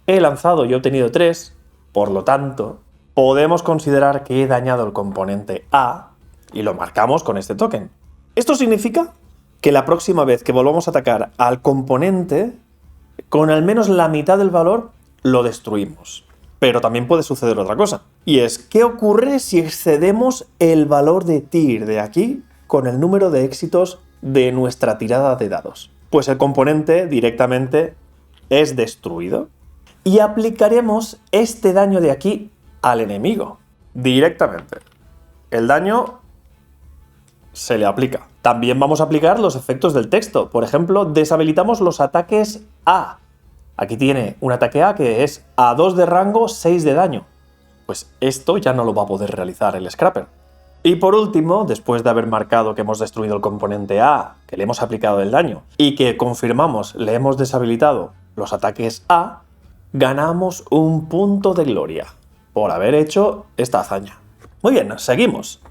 He lanzado y he obtenido 3, por lo tanto, podemos considerar que he dañado el componente A y lo marcamos con este token. Esto significa que la próxima vez que volvamos a atacar al componente, con al menos la mitad del valor, lo destruimos. Pero también puede suceder otra cosa. Y es, ¿qué ocurre si excedemos el valor de TIR de aquí con el número de éxitos de nuestra tirada de dados? Pues el componente directamente es destruido. Y aplicaremos este daño de aquí al enemigo. Directamente. El daño se le aplica. También vamos a aplicar los efectos del texto. Por ejemplo, deshabilitamos los ataques A. Aquí tiene un ataque A que es a 2 de rango, 6 de daño. Pues esto ya no lo va a poder realizar el Scrapper. Y por último, después de haber marcado que hemos destruido el componente A, que le hemos aplicado el daño, y que confirmamos le hemos deshabilitado los ataques A, ganamos un punto de gloria por haber hecho esta hazaña. Muy bien, seguimos.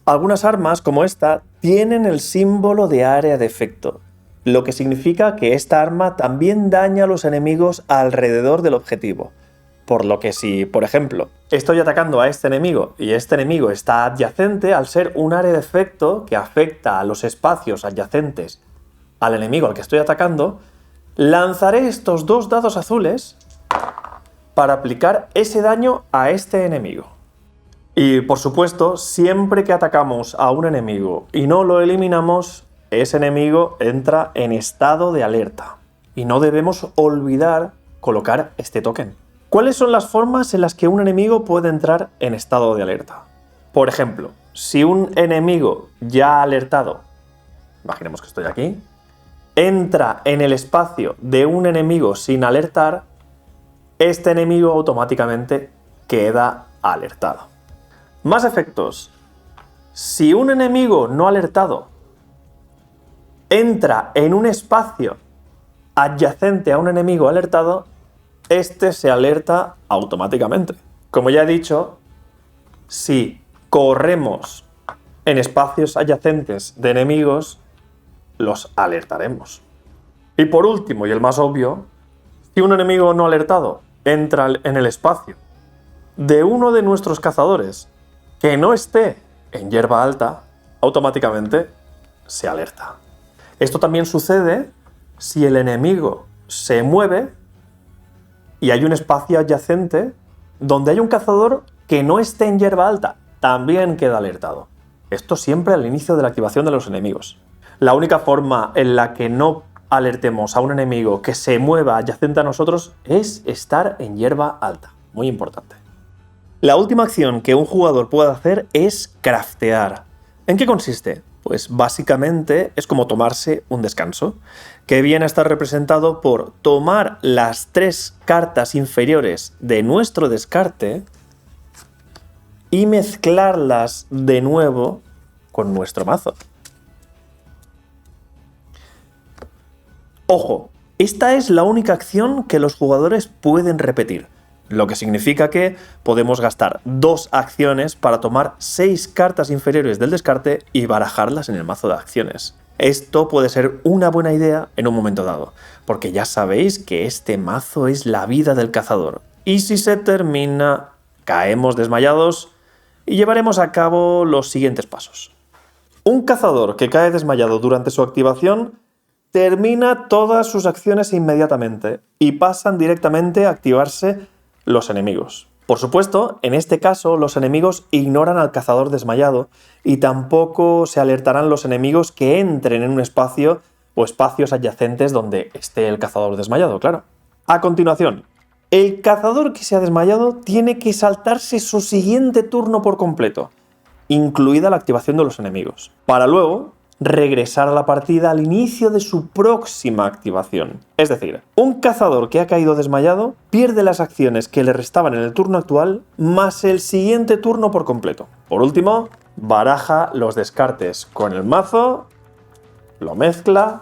Algunas armas, como esta, tienen el símbolo de área de efecto, lo que significa que esta arma también daña a los enemigos alrededor del objetivo. Por lo que si, por ejemplo, estoy atacando a este enemigo y este enemigo está adyacente, al ser un área de efecto que afecta a los espacios adyacentes al enemigo al que estoy atacando, lanzaré estos 2 dados azules para aplicar ese daño a este enemigo. Y por supuesto, siempre que atacamos a un enemigo y no lo eliminamos, ese enemigo entra en estado de alerta. Y no debemos olvidar colocar este token. ¿Cuáles son las formas en las que un enemigo puede entrar en estado de alerta? Por ejemplo, si un enemigo ya alertado, imaginemos que estoy aquí, entra en el espacio de un enemigo sin alertar, este enemigo automáticamente queda alertado. Más efectos. Si un enemigo no alertado entra en un espacio adyacente a un enemigo alertado, este se alerta automáticamente. Como ya he dicho, si corremos en espacios adyacentes de enemigos, los alertaremos. Y por último, y el más obvio, si un enemigo no alertado entra en el espacio de uno de nuestros cazadores que no esté en hierba alta, automáticamente se alerta. Esto también sucede si el enemigo se mueve y hay un espacio adyacente donde hay un cazador que no esté en hierba alta, también queda alertado. Esto siempre al inicio de la activación de los enemigos. La única forma en la que no alertemos a un enemigo que se mueva adyacente a nosotros es estar en hierba alta. Muy importante. La última acción que un jugador puede hacer es craftear. ¿En qué consiste? Pues básicamente es como tomarse un descanso, que viene a estar representado por tomar las 3 cartas inferiores de nuestro descarte y mezclarlas de nuevo con nuestro mazo. Ojo, esta es la única acción que los jugadores pueden repetir, lo que significa que podemos gastar 2 acciones para tomar 6 cartas inferiores del descarte y barajarlas en el mazo de acciones. Esto puede ser una buena idea en un momento dado, porque ya sabéis que este mazo es la vida del cazador. Y si se termina, caemos desmayados y llevaremos a cabo los siguientes pasos. Un cazador que cae desmayado durante su activación termina todas sus acciones inmediatamente y pasan directamente a activarse los enemigos. Por supuesto, en este caso, los enemigos ignoran al cazador desmayado y tampoco se alertarán los enemigos que entren en un espacio o espacios adyacentes donde esté el cazador desmayado, claro. A continuación, el cazador que se ha desmayado tiene que saltarse su siguiente turno por completo, incluida la activación de los enemigos, para luego regresar a la partida al inicio de su próxima activación. Es decir, un cazador que ha caído desmayado pierde las acciones que le restaban en el turno actual más el siguiente turno por completo. Por último, baraja los descartes con el mazo, lo mezcla,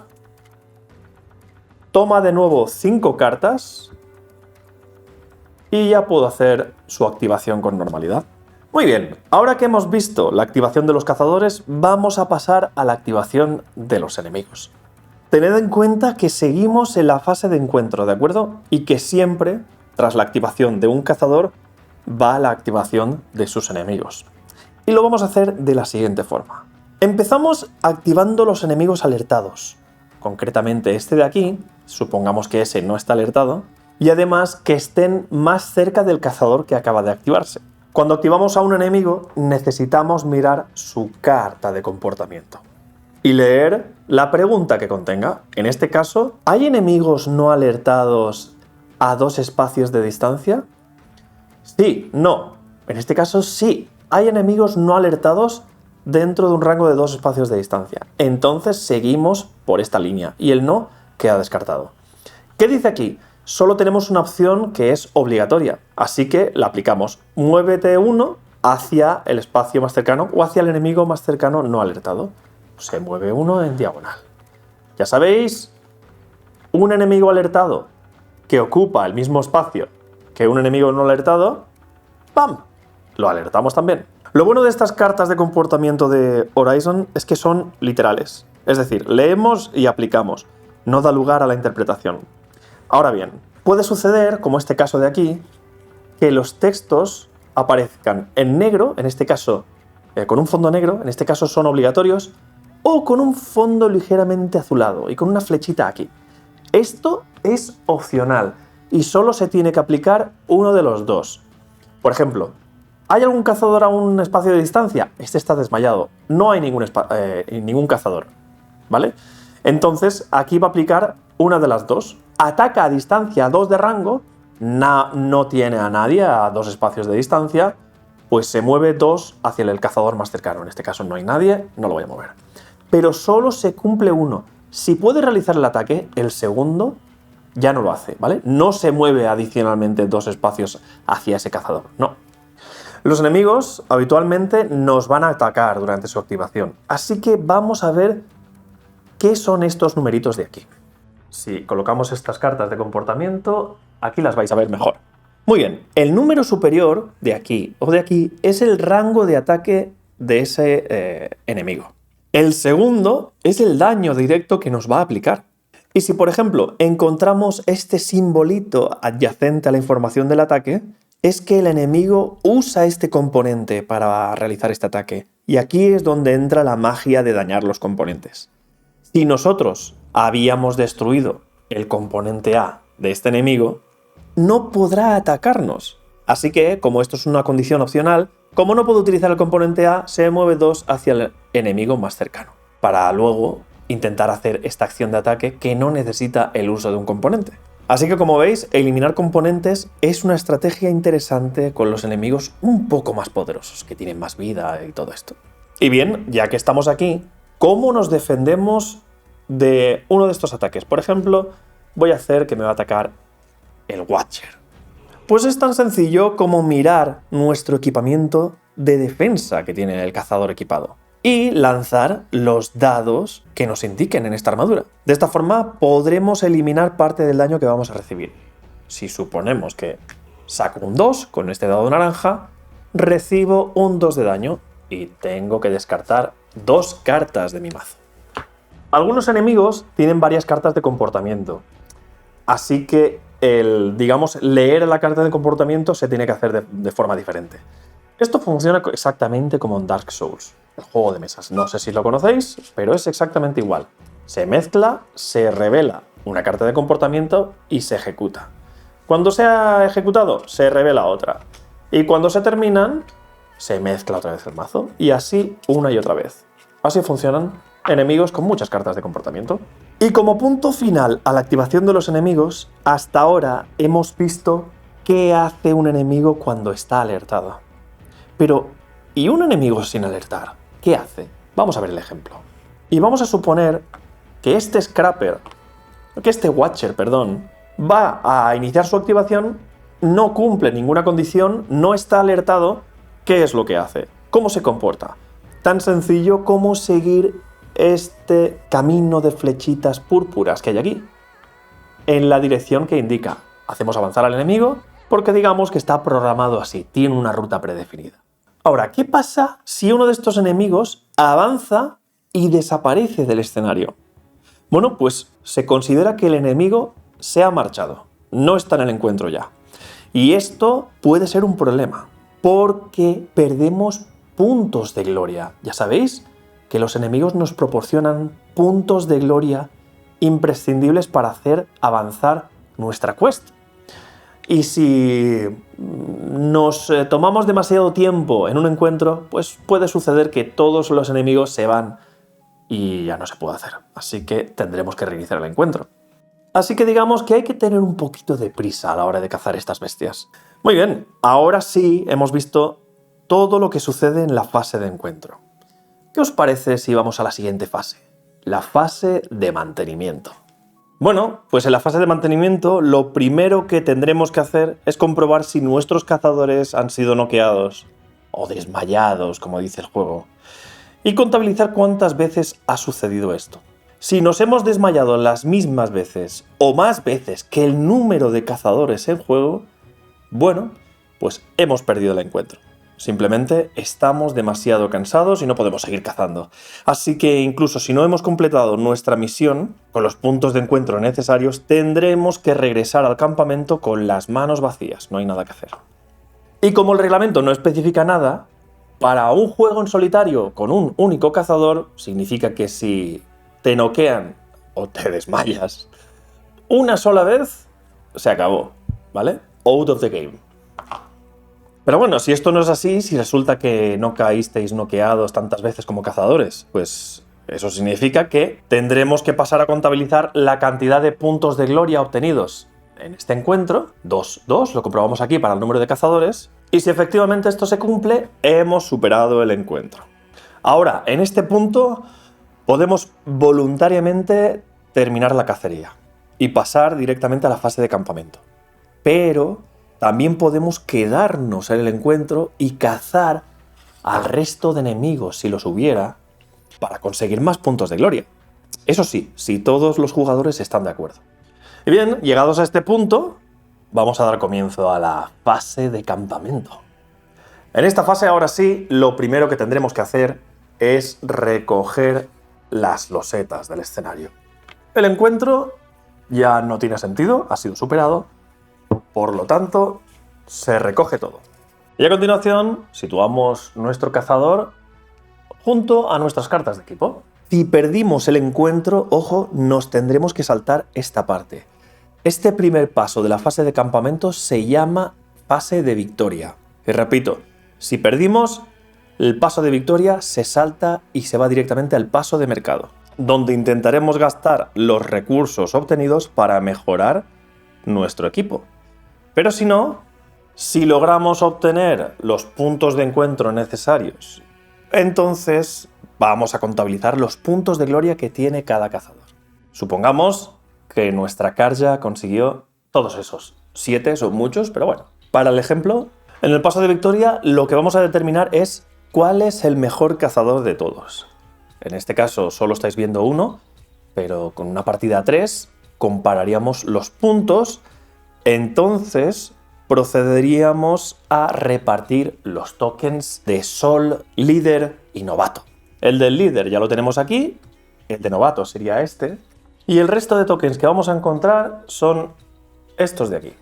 toma de nuevo 5 cartas y ya puedo hacer su activación con normalidad. Muy bien, ahora que hemos visto la activación de los cazadores, vamos a pasar a la activación de los enemigos. Tened en cuenta que seguimos en la fase de encuentro, ¿de acuerdo? Y que siempre, tras la activación de un cazador, va la activación de sus enemigos. Y lo vamos a hacer de la siguiente forma. Empezamos activando los enemigos alertados. Concretamente este de aquí, supongamos que ese no está alertado, y además que estén más cerca del cazador que acaba de activarse. Cuando activamos a un enemigo, necesitamos mirar su carta de comportamiento y leer la pregunta que contenga. En este caso, ¿hay enemigos no alertados a 2 espacios de distancia? Sí, no. En este caso, sí. Hay enemigos no alertados dentro de un rango de 2 espacios de distancia. Entonces, seguimos por esta línea y el no queda descartado. ¿Qué dice aquí? Solo tenemos una opción que es obligatoria, así que la aplicamos. Muévete 1 hacia el espacio más cercano o hacia el enemigo más cercano no alertado. Se mueve 1 en diagonal. Ya sabéis, un enemigo alertado que ocupa el mismo espacio que un enemigo no alertado, ¡pam!, lo alertamos también. Lo bueno de estas cartas de comportamiento de Horizon es que son literales. Es decir, leemos y aplicamos. No da lugar a la interpretación. Ahora bien, puede suceder, como este caso de aquí, que los textos aparezcan en negro, en este caso con un fondo negro, en este caso son obligatorios, o con un fondo ligeramente azulado y con una flechita aquí. Esto es opcional y solo se tiene que aplicar uno de los dos. Por ejemplo, ¿hay algún cazador a un espacio de distancia? Este está desmayado. No hay ningún cazador, ¿vale? Entonces, aquí va a aplicar una de las dos. Ataca a distancia 2 de rango, no tiene a nadie a 2 espacios de distancia, pues se mueve 2 hacia el cazador más cercano. En este caso no hay nadie, no lo voy a mover. Pero solo se cumple uno. Si puede realizar el ataque, el segundo ya no lo hace, ¿vale? No se mueve adicionalmente 2 espacios hacia ese cazador, no. Los enemigos habitualmente nos van a atacar durante su activación, así que vamos a ver qué son estos numeritos de aquí. Si colocamos estas cartas de comportamiento, aquí las vais a ver mejor. Muy bien, el número superior de aquí o de aquí es el rango de ataque de ese enemigo. El segundo es el daño directo que nos va a aplicar. Y si, por ejemplo, encontramos este simbolito adyacente a la información del ataque, es que el enemigo usa este componente para realizar este ataque. Y aquí es donde entra la magia de dañar los componentes. Si nosotros habíamos destruido el componente A de este enemigo, no podrá atacarnos. Así que, como esto es una condición opcional, como no puedo utilizar el componente A, se mueve 2 hacia el enemigo más cercano, para luego intentar hacer esta acción de ataque que no necesita el uso de un componente. Así que, como veis, eliminar componentes es una estrategia interesante con los enemigos un poco más poderosos, que tienen más vida y todo esto. Y bien, ya que estamos aquí, ¿cómo nos defendemos de uno de estos ataques? Por ejemplo, voy a hacer que me va a atacar el Watcher. Pues es tan sencillo como mirar nuestro equipamiento de defensa que tiene el cazador equipado y lanzar los dados que nos indiquen en esta armadura. De esta forma podremos eliminar parte del daño que vamos a recibir. Si suponemos que saco un 2 con este dado naranja, recibo un 2 de daño y tengo que descartar 2 cartas de mi mazo. Algunos enemigos tienen varias cartas de comportamiento, así que leer la carta de comportamiento se tiene que hacer de forma diferente. Esto funciona exactamente como en Dark Souls, el juego de mesas. No sé si lo conocéis, pero es exactamente igual. Se mezcla, se revela una carta de comportamiento y se ejecuta. Cuando se ha ejecutado, se revela otra. Y cuando se terminan, se mezcla otra vez el mazo. Y así una y otra vez. Así funcionan enemigos con muchas cartas de comportamiento. Y como punto final a la activación de los enemigos, hasta ahora hemos visto qué hace un enemigo cuando está alertado. Pero, ¿y un enemigo sin alertar? ¿Qué hace? Vamos a ver el ejemplo. Y vamos a suponer que este Watcher, va a iniciar su activación, no cumple ninguna condición, no está alertado. ¿Qué es lo que hace? ¿Cómo se comporta? Tan sencillo como seguir este camino de flechitas púrpuras que hay aquí, en la dirección que indica. Hacemos avanzar al enemigo porque digamos que está programado así, tiene una ruta predefinida. Ahora, ¿qué pasa si uno de estos enemigos avanza y desaparece del escenario? Bueno, pues se considera que el enemigo se ha marchado, no está en el encuentro ya. Y esto puede ser un problema, porque perdemos puntos de gloria. Ya sabéis que los enemigos nos proporcionan puntos de gloria imprescindibles para hacer avanzar nuestra quest. Y si nos tomamos demasiado tiempo en un encuentro, pues puede suceder que todos los enemigos se van y ya no se puede hacer. Así que tendremos que reiniciar el encuentro. Así que digamos que hay que tener un poquito de prisa a la hora de cazar estas bestias. Muy bien, ahora sí hemos visto todo lo que sucede en la fase de encuentro. ¿Qué os parece si vamos a la siguiente fase? La fase de mantenimiento. Bueno, pues en la fase de mantenimiento lo primero que tendremos que hacer es comprobar si nuestros cazadores han sido noqueados o desmayados, como dice el juego, y contabilizar cuántas veces ha sucedido esto. Si nos hemos desmayado las mismas veces o más veces que el número de cazadores en juego, bueno, pues hemos perdido el encuentro. Simplemente estamos demasiado cansados y no podemos seguir cazando. Así que incluso si no hemos completado nuestra misión con los puntos de encuentro necesarios, tendremos que regresar al campamento con las manos vacías. No hay nada que hacer. Y como el reglamento no especifica nada, para un juego en solitario con un único cazador, significa que si te noquean o te desmayas una sola vez, se acabó, ¿vale? Out of the game. Pero bueno, si esto no es así, si resulta que no caísteis noqueados tantas veces como cazadores, pues eso significa que tendremos que pasar a contabilizar la cantidad de puntos de gloria obtenidos en este encuentro, 2, lo comprobamos aquí para el número de cazadores, y si efectivamente esto se cumple, hemos superado el encuentro. Ahora, en este punto, podemos voluntariamente terminar la cacería y pasar directamente a la fase de campamento. Pero también podemos quedarnos en el encuentro y cazar al resto de enemigos, si los hubiera, para conseguir más puntos de gloria. Eso sí, si todos los jugadores están de acuerdo. Y bien, llegados a este punto, vamos a dar comienzo a la fase de campamento. En esta fase, ahora sí, lo primero que tendremos que hacer es recoger las losetas del escenario. El encuentro ya no tiene sentido, ha sido superado, por lo tanto, se recoge todo. Y a continuación, situamos nuestro cazador junto a nuestras cartas de equipo. Si perdimos el encuentro, ojo, nos tendremos que saltar esta parte. Este primer paso de la fase de campamento se llama fase de victoria. Y repito, si perdimos, el paso de victoria se salta y se va directamente al paso de mercado, donde intentaremos gastar los recursos obtenidos para mejorar nuestro equipo. Pero si no, si logramos obtener los puntos de encuentro necesarios, entonces vamos a contabilizar los puntos de gloria que tiene cada cazador. Supongamos que nuestra Karja consiguió todos esos. 7 son muchos, pero bueno. Para el ejemplo, en el paso de victoria lo que vamos a determinar es cuál es el mejor cazador de todos. En este caso solo estáis viendo uno, pero con una partida a 3 compararíamos los puntos, entonces procederíamos a repartir los tokens de Sol, Líder y Novato. El del Líder ya lo tenemos aquí, el de Novato sería este, y el resto de tokens que vamos a encontrar son estos de aquí.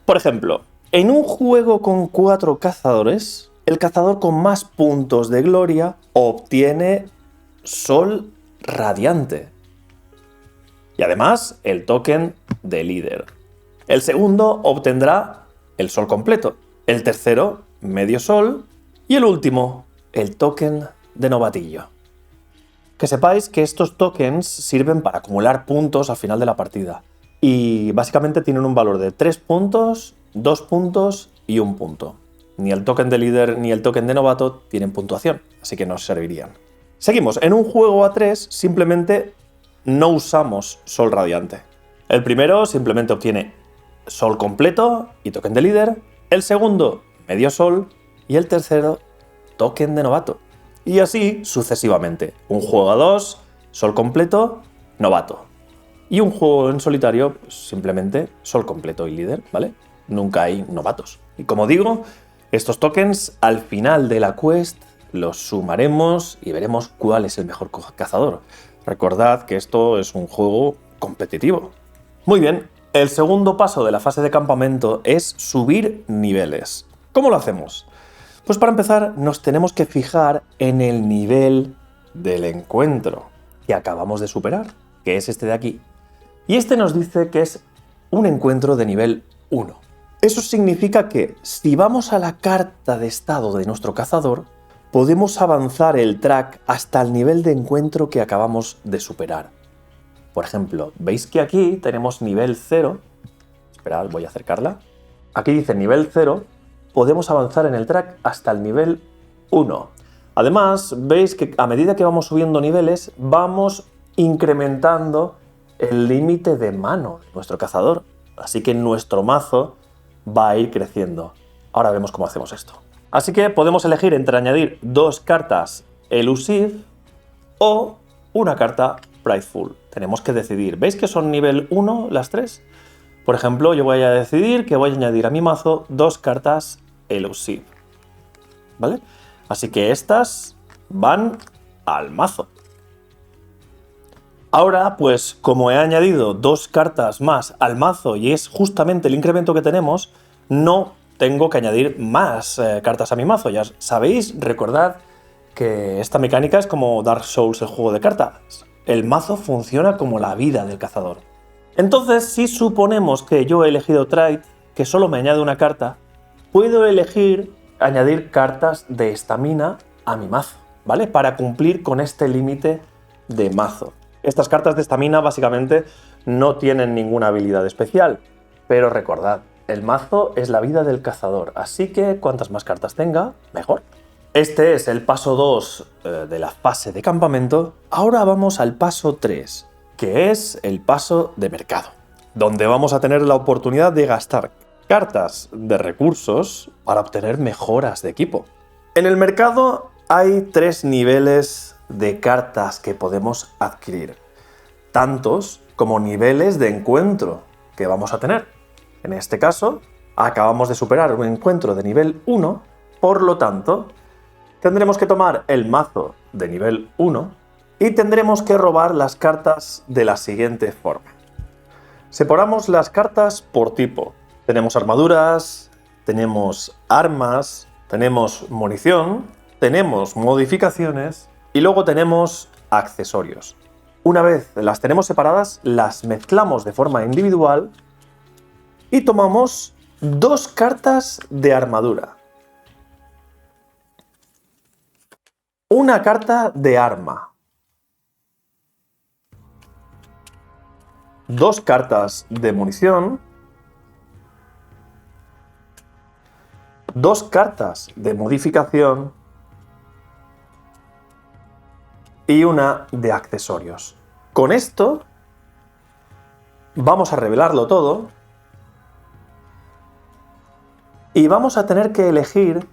Por ejemplo, en un juego con 4 cazadores, el cazador con más puntos de gloria obtiene Sol Radiante. Y además, el token de Líder. El segundo obtendrá el Sol completo. El tercero, medio Sol. Y el último, el token de Novatillo. Que sepáis que estos tokens sirven para acumular puntos al final de la partida. Y básicamente tienen un valor de 3 puntos, 2 puntos y 1 punto. Ni el token de líder ni el token de novato tienen puntuación, así que no servirían. Seguimos, en un juego a 3 simplemente no usamos Sol Radiante. El primero simplemente obtiene Sol completo y token de líder, el segundo medio Sol y el tercero token de novato. Y así sucesivamente. Un juego a 2, Sol completo, novato. Y un juego en solitario, pues simplemente Sol completo y líder, ¿vale? Nunca hay novatos. Y como digo, estos tokens al final de la quest los sumaremos y veremos cuál es el mejor cazador. Recordad que esto es un juego competitivo. Muy bien, el segundo paso de la fase de campamento es subir niveles. ¿Cómo lo hacemos? Pues para empezar nos tenemos que fijar en el nivel del encuentro que acabamos de superar, que es este de aquí. Y este nos dice que es un encuentro de nivel 1. Eso significa que si vamos a la carta de estado de nuestro cazador, podemos avanzar el track hasta el nivel de encuentro que acabamos de superar. Por ejemplo, veis que aquí tenemos nivel 0. Esperad, voy a acercarla. Aquí dice nivel 0. Podemos avanzar en el track hasta el nivel 1. Además, veis que a medida que vamos subiendo niveles, vamos incrementando el límite de mano de nuestro cazador. Así que nuestro mazo va a ir creciendo. Ahora vemos cómo hacemos esto. Así que podemos elegir entre añadir 2 cartas Elusive o una carta Prideful. Tenemos que decidir. ¿Veis que son nivel 1 las 3? Por ejemplo, yo voy a decidir que voy a añadir a mi mazo 2 cartas Elusive. ¿Vale? Así que estas van al mazo. Ahora, pues como he añadido 2 cartas más al mazo y es justamente el incremento que tenemos, no tengo que añadir más cartas a mi mazo. Ya sabéis, recordad que esta mecánica es como Dark Souls, el juego de cartas. El mazo funciona como la vida del cazador. Entonces, si suponemos que yo he elegido Trade, que solo me añade una carta, puedo elegir añadir cartas de estamina a mi mazo, ¿vale? Para cumplir con este límite de mazo. Estas cartas de estamina básicamente no tienen ninguna habilidad especial, pero recordad, el mazo es la vida del cazador, así que cuantas más cartas tenga, mejor. Este es el paso 2 de la fase de campamento. Ahora vamos al paso 3, que es el paso de mercado, donde vamos a tener la oportunidad de gastar cartas de recursos para obtener mejoras de equipo. En el mercado hay 3 niveles de cartas que podemos adquirir, tantos como niveles de encuentro que vamos a tener. En este caso, acabamos de superar un encuentro de nivel 1, por lo tanto, tendremos que tomar el mazo de nivel 1 y tendremos que robar las cartas de la siguiente forma. Separamos las cartas por tipo. Tenemos armaduras, tenemos armas, tenemos munición, tenemos modificaciones y luego tenemos accesorios. Una vez las tenemos separadas, las mezclamos de forma individual y tomamos 2 cartas de armadura. Una carta de arma. 2 cartas de munición. 2 cartas de modificación. Y una de accesorios. Con esto vamos a revelarlo todo y vamos a tener que elegir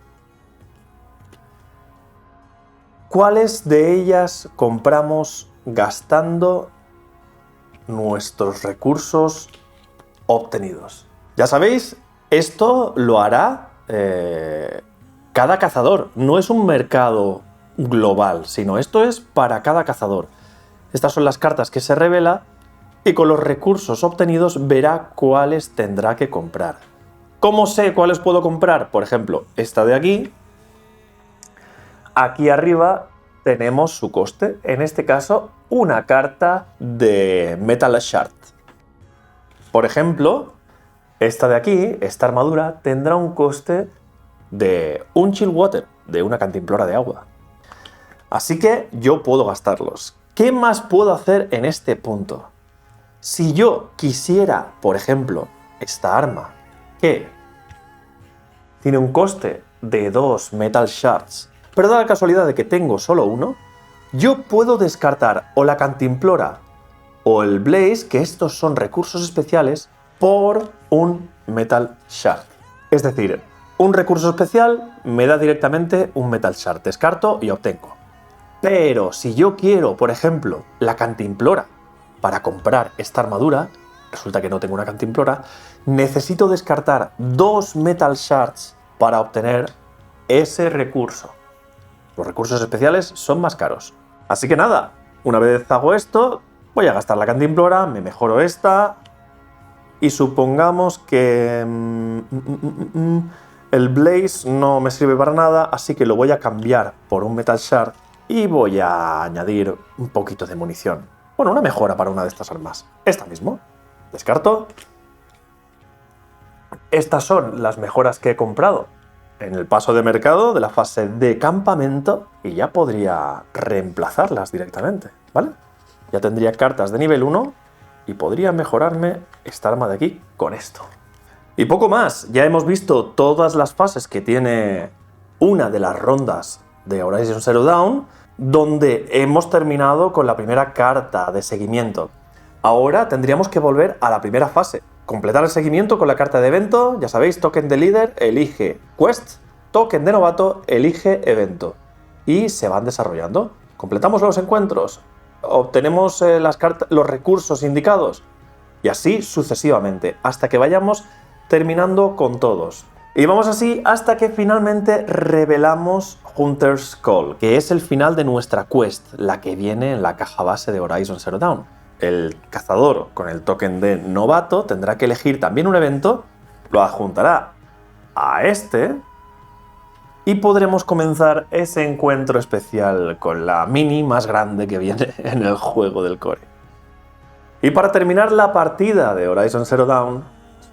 cuáles de ellas compramos gastando nuestros recursos obtenidos. Ya sabéis, esto lo hará cada cazador. No es un mercado global, sino esto es para cada cazador. Estas son las cartas que se revela y con los recursos obtenidos verá cuáles tendrá que comprar. ¿Cómo sé cuáles puedo comprar? Por ejemplo, esta de aquí. Aquí arriba tenemos su coste. En este caso, una carta de Metal Shard. Por ejemplo, esta de aquí, esta armadura, tendrá un coste de un Chill Water, de una cantimplora de agua. Así que yo puedo gastarlos. ¿Qué más puedo hacer en este punto? Si yo quisiera, por ejemplo, esta arma, que tiene un coste de 2 Metal Shards, pero da la casualidad de que tengo solo uno, yo puedo descartar o la cantimplora o el Blaze, que estos son recursos especiales, por un Metal Shard. Es decir, un recurso especial me da directamente un Metal Shard, descarto y obtengo. Pero si yo quiero, por ejemplo, la cantimplora para comprar esta armadura, resulta que no tengo una cantimplora, necesito descartar 2 Metal Shards para obtener ese recurso. Los recursos especiales son más caros. Así que nada, una vez hago esto, voy a gastar la cantimplora, me mejoro esta y supongamos que el Blaze no me sirve para nada, así que lo voy a cambiar por un Metal Shard y voy a añadir un poquito de munición. Bueno, una mejora para una de estas armas. Esta mismo. Descarto. Estas son las mejoras que he comprado en el paso de mercado de la fase de campamento y ya podría reemplazarlas directamente, ¿vale? Ya tendría cartas de nivel 1 y podría mejorarme esta arma de aquí con esto. Y poco más, ya hemos visto todas las fases que tiene una de las rondas de Horizon Zero Dawn, donde hemos terminado con la primera carta de seguimiento. Ahora tendríamos que volver a la primera fase, completar el seguimiento con la carta de evento, ya sabéis, token de líder, elige quest, token de novato, elige evento. Y se van desarrollando. Completamos los encuentros, obtenemos los recursos indicados y así sucesivamente, hasta que vayamos terminando con todos. Y vamos así hasta que finalmente revelamos Hunter's Call, que es el final de nuestra quest, la que viene en la caja base de Horizon Zero Dawn. El cazador con el token de novato tendrá que elegir también un evento, lo adjuntará a este y podremos comenzar ese encuentro especial con la mini más grande que viene en el juego del core. Y para terminar la partida de Horizon Zero Dawn,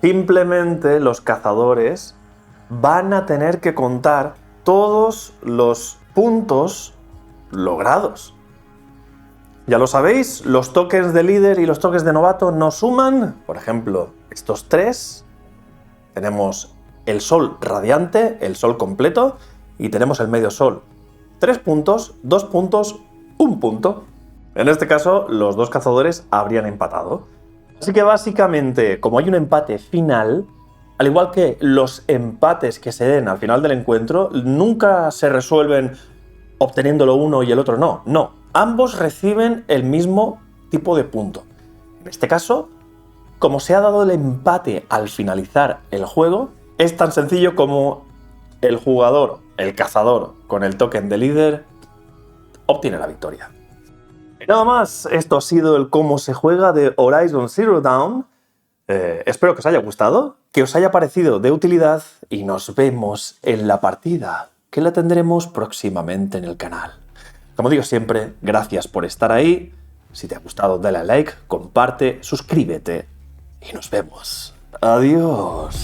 simplemente los cazadores van a tener que contar todos los puntos logrados. Ya lo sabéis, los tokens de líder y los tokens de novato no suman. Por ejemplo, estos 3. Tenemos el sol radiante, el sol completo, y tenemos el medio sol. 3 puntos, 2 puntos, 1 punto. En este caso, los 2 cazadores habrían empatado. Así que básicamente, como hay un empate final, al igual que los empates que se den al final del encuentro, nunca se resuelven obteniéndolo uno y el otro no. No, ambos reciben el mismo tipo de punto. En este caso, como se ha dado el empate al finalizar el juego, es tan sencillo como el jugador, el cazador, con el token de líder, obtiene la victoria. Y nada más, esto ha sido el cómo se juega de Horizon Zero Dawn. Espero que os haya gustado, que os haya parecido de utilidad y nos vemos en la partida, que la tendremos próximamente en el canal. Como digo siempre, gracias por estar ahí. Si te ha gustado, dale a like, comparte, suscríbete y nos vemos. Adiós.